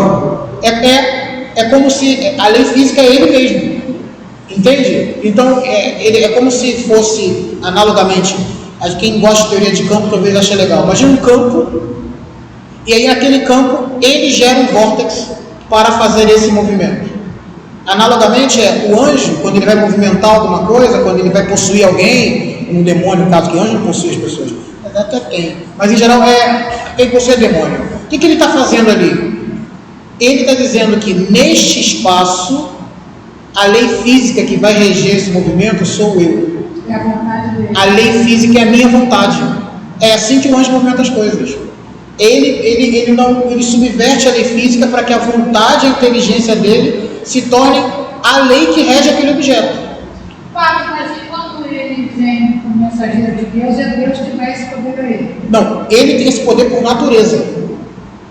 A: É como se a lei física é ele mesmo. Entende? Então, ele é como se fosse, analogamente, quem gosta de teoria de campo talvez ache legal. Imagina um campo, e aí naquele campo, ele gera um vórtex para fazer esse movimento. Analogamente, o anjo, quando ele vai movimentar alguma coisa, quando ele vai possuir alguém, um demônio, no caso que o anjo não possui as pessoas, até tem, mas em geral quem possui é demônio. O que ele está fazendo ali? Ele está dizendo que neste espaço, a lei física que vai reger esse movimento sou eu.
B: É a vontade dele. A
A: lei física é a minha vontade. É assim que o anjo movimenta as coisas. Ele subverte a lei física para que a vontade e a inteligência dele se tornem a lei que rege aquele objeto.
B: Padre, mas e quando ele vem como mensageiro de Deus, é Deus que dá esse poder a ele?
A: Não, ele tem esse poder por natureza.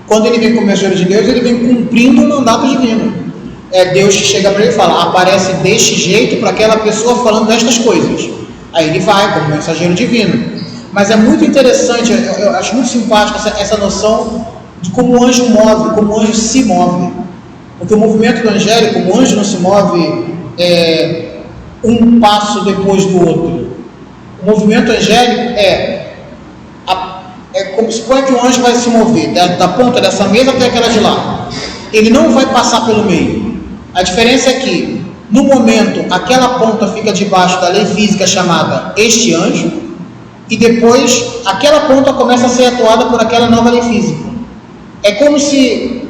A: Quando ele vem como mensageiro de Deus, ele vem cumprindo o mandato divino. É Deus que chega para ele e fala, aparece deste jeito para aquela pessoa falando destas coisas. Aí ele vai como mensageiro divino. Mas é muito interessante, eu acho muito simpático essa noção de como o anjo move, como o anjo se move. Porque o movimento do angélico, o anjo não se move um passo depois do outro. O movimento angélico como supõe que o anjo vai se mover da ponta dessa mesa até aquela de lá. Ele não vai passar pelo meio. A diferença é que, no momento, aquela ponta fica debaixo da lei física chamada este anjo, e depois aquela ponta começa a ser atuada por aquela nova lei física. É como se,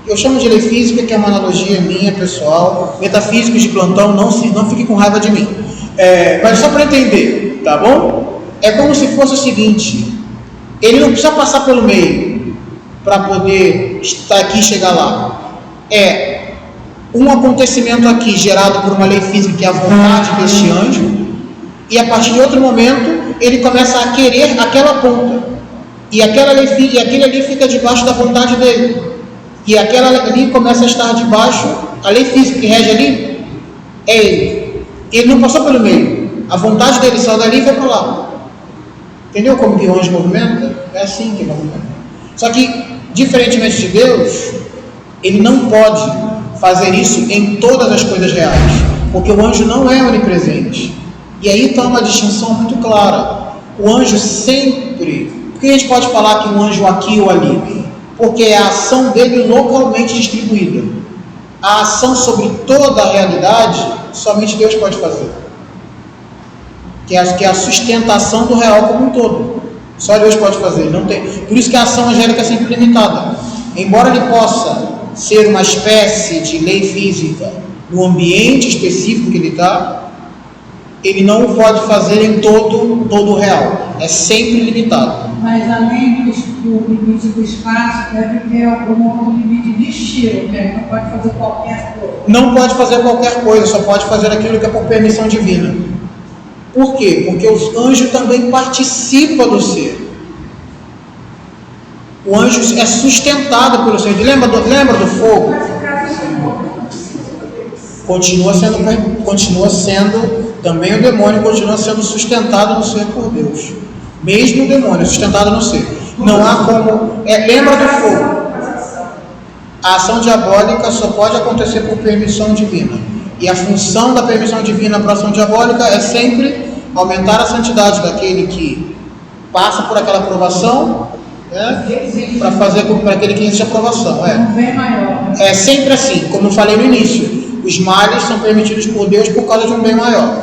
A: eu chamo de lei física, que é uma analogia minha, pessoal, metafísicos de plantão, não fiquem com raiva de mim. Mas só para entender, tá bom? É como se fosse o seguinte, ele não precisa passar pelo meio para poder estar aqui e chegar lá. Um acontecimento aqui gerado por uma lei física que é a vontade deste anjo, e a partir de outro momento ele começa a querer aquela ponta, e aquele ali fica debaixo da vontade dele, e aquela ali começa a estar debaixo, a lei física que rege ali é ele não passou pelo meio, a vontade dele saiu dali e foi para lá. Entendeu como que o anjo movimenta? É assim que movimenta. Só que, diferentemente de Deus, ele não pode fazer isso em todas as coisas reais, porque o anjo não é onipresente. E aí está uma distinção muito clara. O anjo sempre... Por que a gente pode falar que um anjo aqui ou ali? Porque é a ação dele localmente distribuída. A ação sobre toda a realidade, somente Deus pode fazer. Que é a sustentação do real como um todo. Só Deus pode fazer. Não tem. Por isso que a ação angélica é sempre limitada. Embora ele possa ser uma espécie de lei física no ambiente específico que ele está, ele não o pode fazer em todo o real. É sempre limitado.
B: Mas além do limite do espaço, deve ter algum outro limite de estilo, né? Não pode fazer qualquer coisa.
A: Não pode fazer qualquer coisa, só pode fazer aquilo que é por permissão divina. Por quê? Porque os anjos também participam do ser. O anjo é sustentado pelo ser. Lembra do fogo? Continua sendo, também o demônio continua sendo sustentado no ser por Deus. Mesmo o demônio sustentado no ser. Não há como. Lembra do fogo? A ação diabólica só pode acontecer por permissão divina. E a função da permissão divina para a ação diabólica é sempre aumentar a santidade daquele que passa por aquela provação, para fazer para aquele que existe a provação. É sempre assim, como eu falei no início. Os males são permitidos por Deus por causa de um bem maior.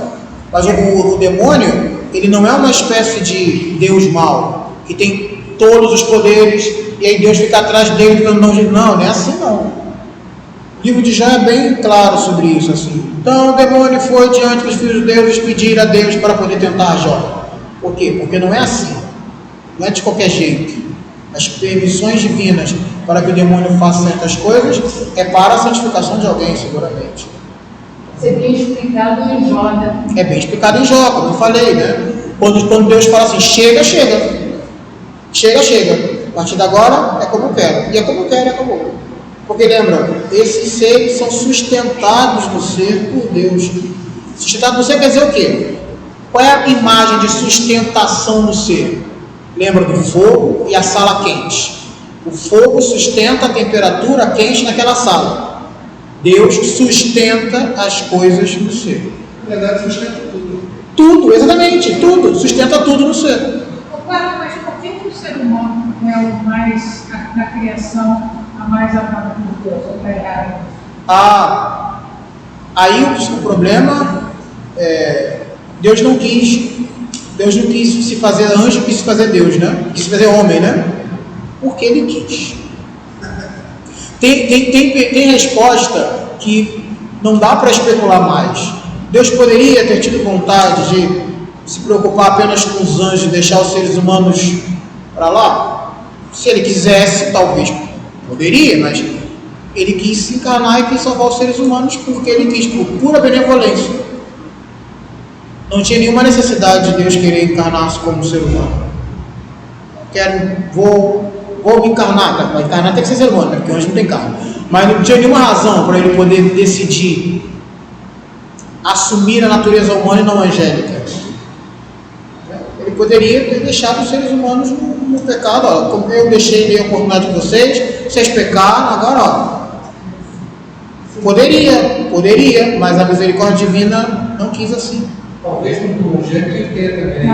A: Mas o demônio, ele não é uma espécie de Deus mau, que tem todos os poderes, e aí Deus fica atrás dele, não é assim não. O livro de Jó é bem claro sobre isso. Assim. Então o demônio foi diante dos filhos de Deus pedir a Deus para poder tentar Jó. Por quê? Porque não é assim. Não é de qualquer jeito. As permissões divinas para que o demônio faça certas coisas é para a santificação de alguém, seguramente.
B: Você tem explicado em Jó, né?
A: É bem explicado em Jó, como eu falei, né? Quando Deus fala assim, chega. A partir de agora é como eu quero. E é como eu quero, acabou. Porque lembra, esses seres são sustentados no ser por Deus. Sustentado no ser quer dizer o quê? Qual é a imagem de sustentação no ser? Lembra do fogo e a sala quente. O fogo sustenta a temperatura quente naquela sala. Deus sustenta as coisas no ser.
C: Na verdade, sustenta tudo.
A: Tudo, exatamente, tudo. Sustenta tudo no ser.
B: Mas por que o ser humano é o mais, na criação, a mais amada por Deus?
A: Aí o problema é Deus não quis se fazer anjo, quis se fazer Deus, né? Quis se fazer homem, né? Porque ele quis. Tem resposta que não dá para especular mais. Deus poderia ter tido vontade de se preocupar apenas com os anjos e deixar os seres humanos para lá? Se ele quisesse, talvez poderia, mas ele quis se encarnar e quis salvar os seres humanos porque ele quis, por pura benevolência. Não tinha nenhuma necessidade de Deus querer encarnar-se como ser humano. Vou me encarnar, para encarnar tem que ser humano, porque anjo não tem carne. Mas não tinha nenhuma razão para ele poder decidir assumir a natureza humana e não angélica. Ele poderia ter deixado os seres humanos no pecado. Como eu dei a oportunidade de vocês pecaram, agora poderia, mas a misericórdia divina não quis assim.
C: Talvez no jeito que tenha também.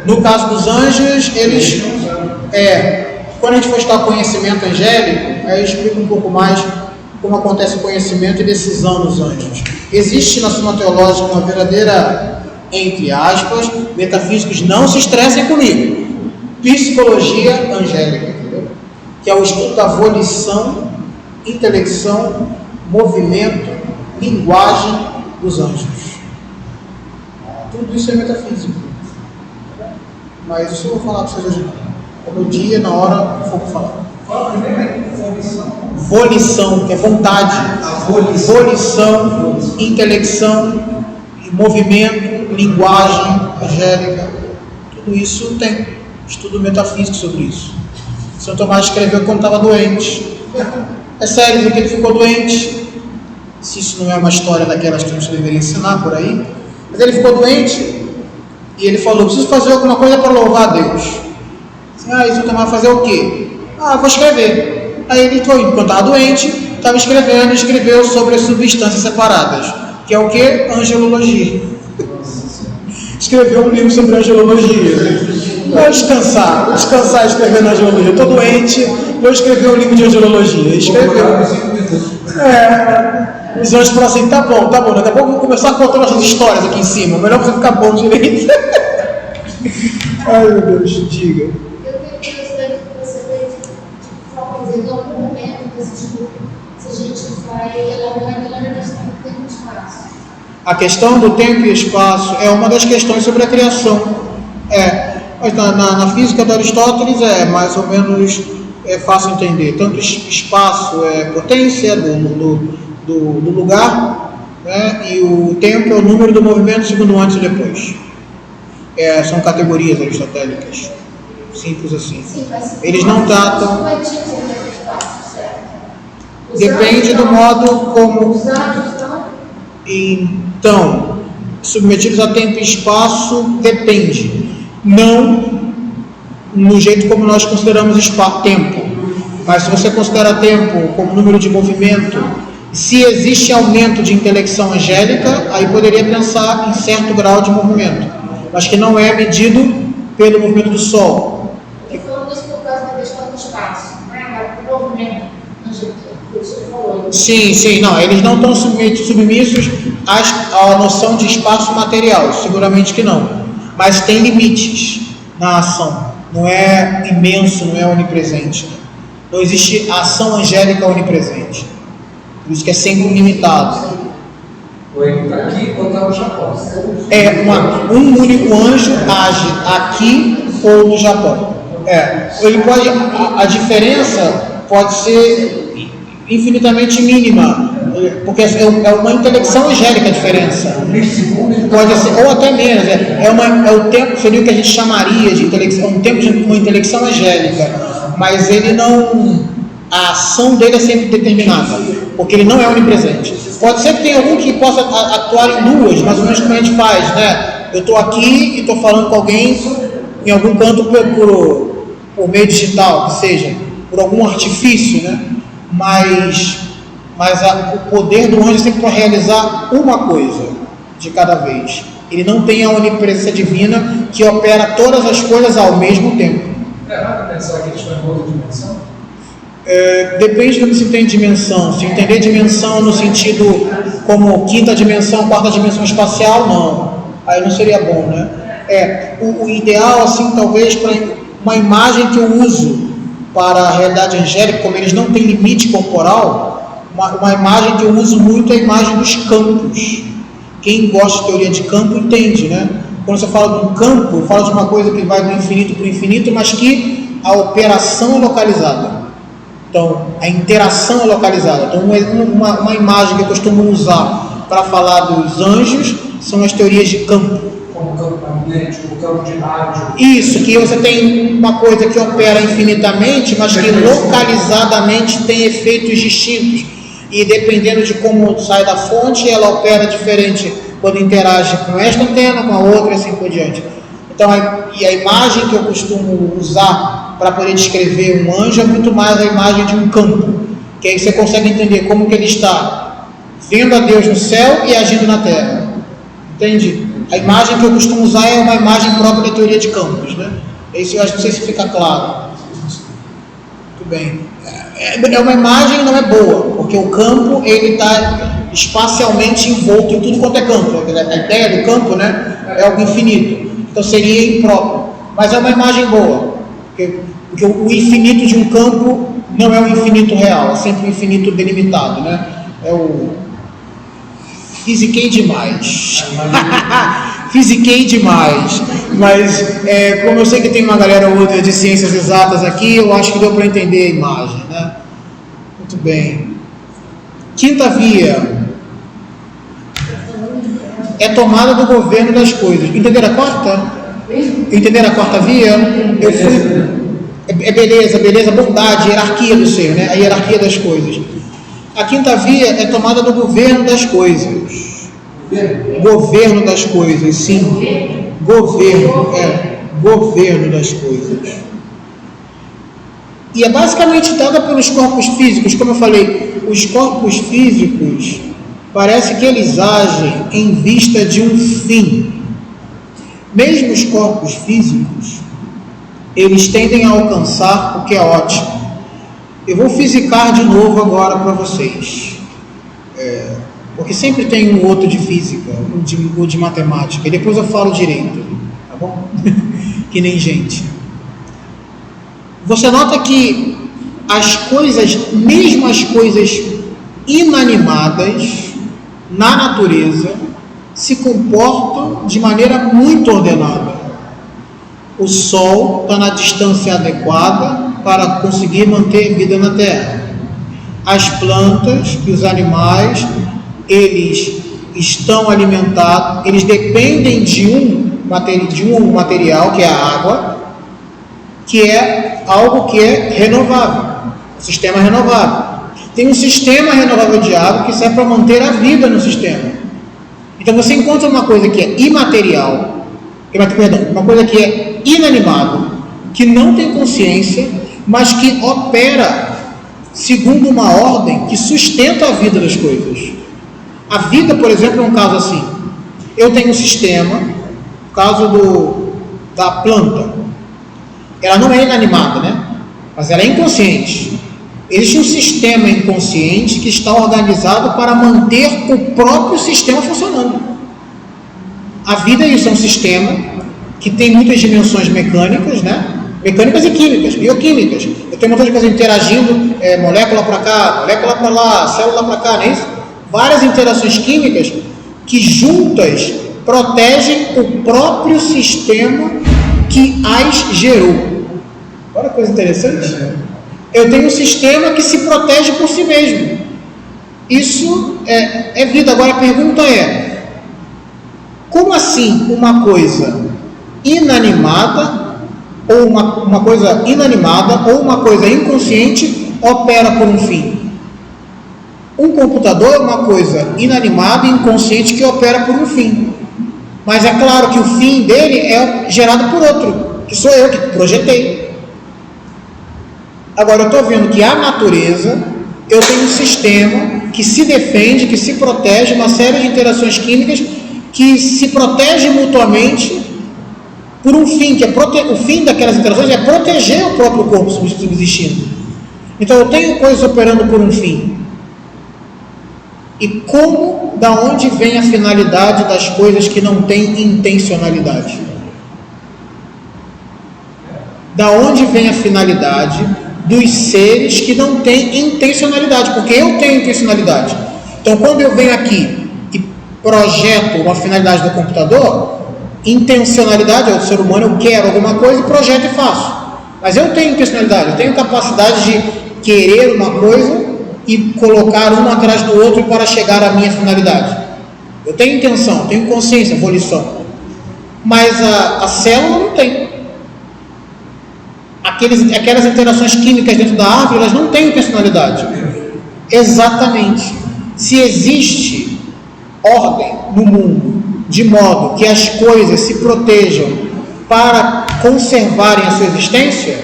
A: No caso dos anjos, eles quando a gente for estudar conhecimento angélico, aí eu explico um pouco mais como acontece o conhecimento e decisão dos anjos. Existe na Suma Teológica uma verdadeira, entre aspas, metafísicos, não se estressem comigo, psicologia angélica, entendeu? Que é o estudo da volição, intelecção, movimento, linguagem dos anjos. Tudo isso é metafísico. Mas isso eu vou falar para vocês hoje não. No dia, na hora que for falar.
C: Fala primeiro
A: volição, que é vontade. Volição, intelecção, movimento, linguagem angélica. Tudo isso tem estudo metafísico sobre isso. São Tomás escreveu quando estava doente. É sério, porque ele ficou doente. Se isso não é uma história daquelas que a gente deveria ensinar por aí. Mas ele ficou doente e ele falou, preciso fazer alguma coisa para louvar a Deus. Isso Tomás fazer o quê? Vou escrever. Aí ele foi, enquanto estava doente, estava escreveu sobre as substâncias separadas, que é o que? Angelologia. Escreveu um livro sobre angelologia. Vou descansar escrevendo angelologia. Estou doente, vou escrever um livro de angelologia. Escreveu. Os anjos falaram assim, tá bom, daqui a pouco eu vou começar a contar essas histórias aqui em cima, melhor você ficar bom direito. Ai, meu Deus, diga.
D: Eu tenho curiosidade que você vê de forma dizer, em algum momento desse estudo, se a gente vai elaborar melhor a questão do tempo e espaço.
A: A questão do tempo e espaço é uma das questões sobre a criação. Mas na física de Aristóteles é mais ou menos fácil entender. Tanto espaço é potência do lugar, né? E o tempo é o número do movimento segundo antes e depois. São categorias aristotélicas. Simples assim.
D: Sim, mas
A: eles não tratam.
D: Não vai te dizer tempo e espaço, certo?
A: Depende do modo como.
D: Os atos não.
A: Então, submetidos a tempo e espaço, depende. Não no jeito como nós consideramos tempo. Mas se você considera tempo como número de movimento, se existe aumento de intelecção angélica, aí poderia pensar em certo grau de movimento, mas que não é medido pelo movimento do Sol.
D: Eu estou falando isso por causa da questão do espaço, né? O movimento angélico, que você falou.
A: Sim, não, eles não estão submissos à noção de espaço material, seguramente que não, mas tem limites na ação, não é imenso, não é onipresente, não existe ação angélica onipresente, por isso que é sempre limitado.
C: Ou ele está aqui ou está no Japão.
A: Um único anjo age aqui ou no Japão. Ele pode, a diferença pode ser infinitamente mínima, porque é uma intelecção angélica a diferença. Pode ser, ou até menos. É o tempo, seria o que a gente chamaria de intelecção, um tempo de uma intelecção angélica, mas ele não. A ação dele é sempre determinada, porque ele não é onipresente. Pode ser que tenha algum que possa atuar em duas, mais ou menos como a gente faz, né? Eu estou aqui e estou falando com alguém em algum canto por meio digital, que seja, por algum artifício, né? Mas o poder do anjo é sempre para realizar uma coisa de cada vez. Ele não tem a onipresença divina que opera todas as coisas ao mesmo tempo.
C: É nada pensar que eles estão em outra dimensão?
A: Depende do que se tem dimensão. Se entender dimensão no sentido como quinta dimensão, quarta dimensão espacial, não. Aí não seria bom, né? O ideal, assim, talvez, para uma imagem que eu uso para a realidade angélica, como eles não têm limite corporal, uma imagem que eu uso muito é a imagem dos campos. Quem gosta de teoria de campo entende, né? Quando você fala de um campo, fala de uma coisa que vai do infinito para o infinito, mas que a operação é localizada. Então, a interação é localizada. Então, uma imagem que eu costumo usar para falar dos anjos são as teorias de campo.
C: Como o campo magnético, o campo de rádio.
A: Isso, que você tem uma coisa que opera infinitamente, mas que localizadamente tem efeitos distintos. E dependendo de como sai da fonte, ela opera diferente quando interage com esta antena, com a outra e assim por diante. Então, a imagem que eu costumo usar para poder descrever um anjo é muito mais a imagem de um campo, que aí você consegue entender como que ele está vendo a Deus no céu e agindo na terra. Entende? A imagem que eu costumo usar é uma imagem própria da teoria de campos, né? Isso eu acho que não sei se fica claro. Muito bem. É uma imagem que não é boa, porque o campo ele está espacialmente envolto em tudo quanto é campo. A ideia do campo, né, é algo infinito. Então seria impróprio. Mas é uma imagem boa, porque o infinito de um campo não é o infinito real, é sempre o infinito delimitado, né? Fisiquei demais. Fisiquei demais. Mas como eu sei que tem uma galera ou outra de ciências exatas aqui, eu acho que deu para entender a imagem, né? Muito bem. Quinta via é tomada do governo das coisas. Entenderam a quarta? Entenderam a quarta via? Eu fui. Beleza, bondade, hierarquia do ser, né? A hierarquia das coisas. A quinta via é tomada do governo das coisas. Governo das coisas, sim. Governo das coisas. E é basicamente dada pelos corpos físicos. Como eu falei, os corpos físicos parece que eles agem em vista de um fim. Mesmo os corpos físicos, eles tendem a alcançar o que é ótimo. Eu vou fisicar de novo agora para vocês, porque sempre tem um outro de física, ou de matemática, e depois eu falo direito, tá bom? que nem gente. Você nota que as coisas, mesmo as coisas inanimadas na natureza, se comportam de maneira muito ordenada. O Sol está na distância adequada para conseguir manter vida na Terra. As plantas e os animais, eles estão alimentados, eles dependem de um material, que é a água, que é algo que é renovável, um sistema renovável. Tem um sistema renovável de água que serve para manter a vida no sistema. Então você encontra uma coisa que é imaterial, uma coisa que é inanimada, que não tem consciência, mas que opera segundo uma ordem que sustenta a vida das coisas. A vida, por exemplo, é um caso assim. Eu tenho um sistema, no caso da planta, ela não é inanimada, né? Mas ela é inconsciente. Existe um sistema inconsciente que está organizado para manter o próprio sistema funcionando. A vida é isso, é um sistema que tem muitas dimensões mecânicas, né? Mecânicas e químicas, bioquímicas. Eu tenho muitas coisas interagindo, molécula para cá, molécula para lá, célula para cá, não é isso? Várias interações químicas que juntas protegem o próprio sistema que as gerou. Olha que coisa interessante. Eu tenho um sistema que se protege por si mesmo. Isso é vida. Agora a pergunta é: como assim uma coisa inanimada, ou uma coisa inanimada, ou uma coisa inconsciente opera por um fim? Um computador é uma coisa inanimada e inconsciente que opera por um fim. Mas é claro que o fim dele é gerado por outro, que sou eu que projetei. Agora eu estou vendo que a natureza, eu tenho um sistema que se defende, que se protege, uma série de interações químicas que se protegem mutuamente por um fim, que o fim daquelas interações é proteger o próprio corpo subsistindo. Então eu tenho coisas operando por um fim. E como, da onde vem a finalidade das coisas que não têm intencionalidade? Da onde vem a finalidade dos seres que não têm intencionalidade? Porque eu tenho intencionalidade. Então, quando eu venho aqui e projeto uma finalidade do computador, intencionalidade é do ser humano, eu quero alguma coisa e projeto e faço. Mas eu tenho intencionalidade, eu tenho capacidade de querer uma coisa e colocar um atrás do outro para chegar à minha finalidade. Eu tenho intenção, tenho consciência, volição. Mas a célula não tem. Aquelas interações químicas dentro da árvore, elas não têm intencionalidade. Exatamente. Se existe ordem no mundo, de modo que as coisas se protejam para conservarem a sua existência,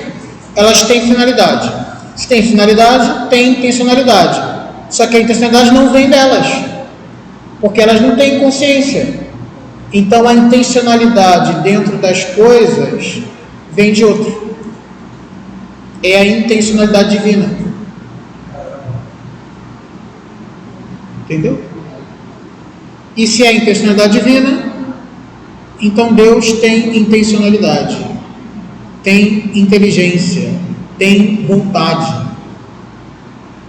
A: elas têm finalidade. Se tem finalidade, tem intencionalidade. Só que a intencionalidade não vem delas, porque elas não têm consciência. Então a intencionalidade dentro das coisas vem de outro. É a intencionalidade divina. Entendeu? E se é a intencionalidade divina, então Deus tem intencionalidade, tem inteligência, tem vontade.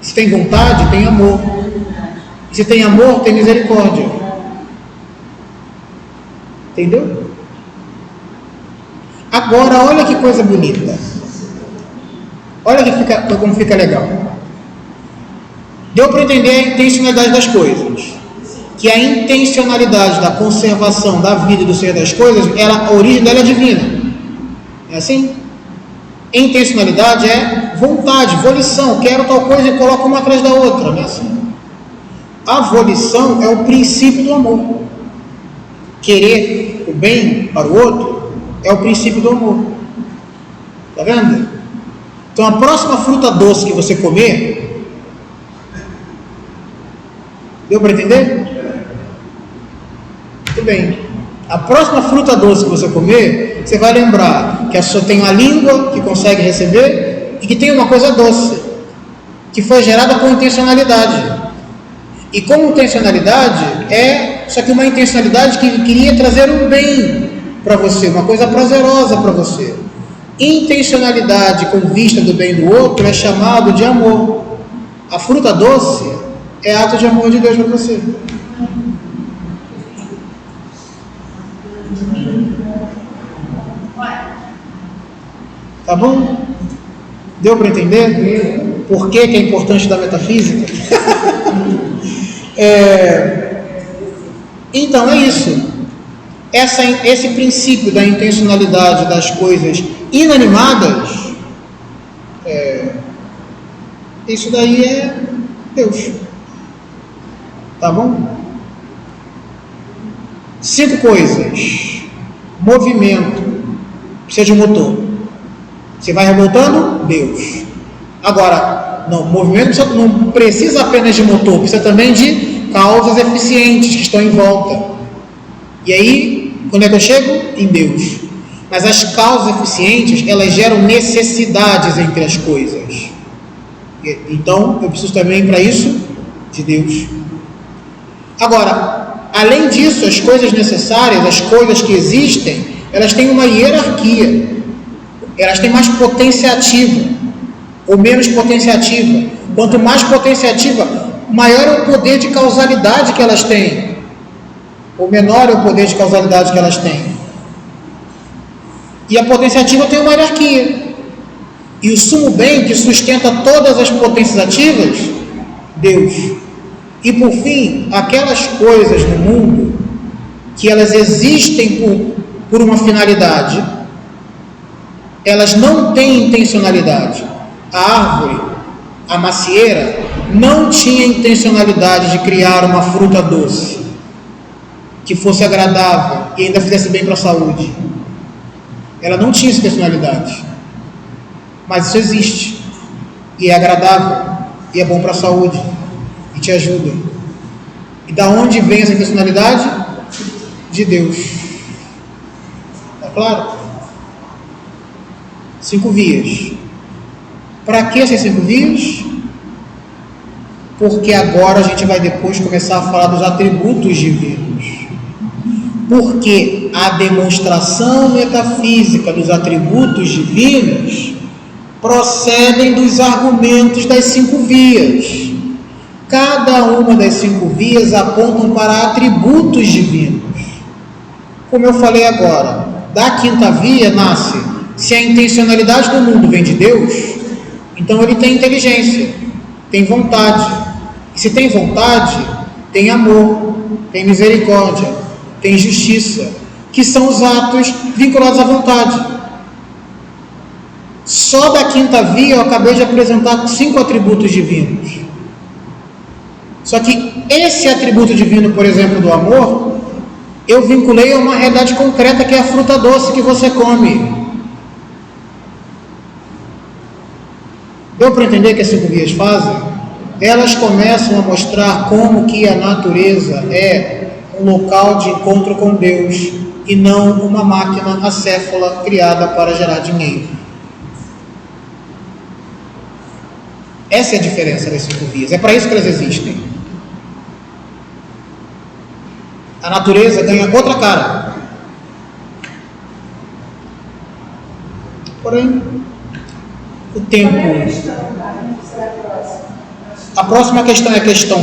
A: Se tem vontade, tem amor. Se tem amor, tem misericórdia. Entendeu? Agora, olha que coisa bonita. Olha como fica legal. Deu para entender a intencionalidade das coisas. Que a intencionalidade da conservação da vida e do ser das coisas, a origem dela é divina. É assim? Intencionalidade é vontade, volição. Quero tal coisa e coloco uma atrás da outra. Não é assim? A volição é o princípio do amor. Querer o bem para o outro é o princípio do amor. Está vendo? Então a próxima fruta doce que você comer, deu para entender? Muito bem. A próxima fruta doce que você comer, você vai lembrar que a sua tem uma língua que consegue receber e que tem uma coisa doce, que foi gerada com intencionalidade. E como intencionalidade só que uma intencionalidade que queria trazer um bem para você, uma coisa prazerosa para você. Intencionalidade com vista do bem do outro é chamado de amor. A fruta doce é ato de amor de Deus para você. Tá bom? Deu para entender? Por que é importante da metafísica? Então é isso. Esse princípio da intencionalidade das coisas inanimadas, isso daí é Deus. Tá bom? 5 coisas. Movimento. Precisa de um motor. Você vai revoltando? Deus. Agora, não, movimento não precisa apenas de motor, precisa também de causas eficientes que estão em volta. E aí, quando é que eu chego? Em Deus. Mas as causas eficientes, elas geram necessidades entre as coisas. Então, eu preciso também, para isso, de Deus. Agora, além disso, as coisas necessárias, as coisas que existem, elas têm uma hierarquia. Elas têm mais potência ativa ou menos potência ativa. Quanto mais potência ativa, maior é o poder de causalidade que elas têm, ou menor é o poder de causalidade que elas têm. E a potência ativa tem uma hierarquia. E o sumo bem que sustenta todas as potências ativas, Deus. E por fim, aquelas coisas no mundo que elas existem por uma finalidade, elas não têm intencionalidade. A árvore, a macieira, não tinha intencionalidade de criar uma fruta doce que fosse agradável e ainda fizesse bem para a saúde. Ela não tinha essa intencionalidade, mas isso existe e é agradável e é bom para a saúde e te ajuda. E da onde vem essa intencionalidade? De Deus. É claro? 5 vias. Para que essas 5 vias? Porque agora a gente vai depois começar a falar dos atributos divinos. Porque a demonstração metafísica dos atributos divinos procedem dos argumentos das 5 vias. Cada uma das 5 vias apontam para atributos divinos. Como eu falei agora, da 5ª via nasce: se a intencionalidade do mundo vem de Deus, então ele tem inteligência, tem vontade. E se tem vontade, tem amor, tem misericórdia, tem justiça, que são os atos vinculados à vontade. Só da 5ª via eu acabei de apresentar 5 atributos divinos. Só que esse atributo divino, por exemplo, do amor, eu vinculei a uma realidade concreta, que é a fruta doce que você come. Deu para entender que as 5 vias fazem? Elas começam a mostrar como que a natureza é um local de encontro com Deus e não uma máquina acéfala criada para gerar dinheiro. Essa é a diferença das 5 vias. É para isso que elas existem. A natureza ganha outra cara. Porém, o tempo... A próxima questão é a questão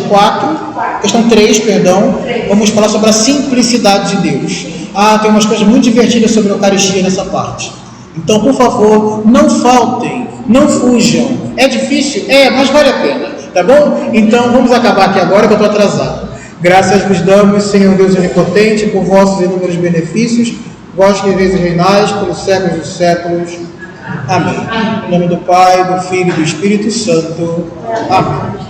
A: 3, perdão. Vamos falar sobre a simplicidade de Deus. Tem umas coisas muito divertidas sobre a Eucaristia nessa parte. Então, por favor, não faltem, não fujam. É difícil? Mas vale a pena, tá bom? Então, vamos acabar aqui agora que eu estou atrasado. Graças vos damos, Senhor Deus onipotente, por vossos inúmeros benefícios, vós que viveis e reinais pelos séculos dos séculos. Amém. Em nome do Pai, do Filho e do Espírito Santo. Amém.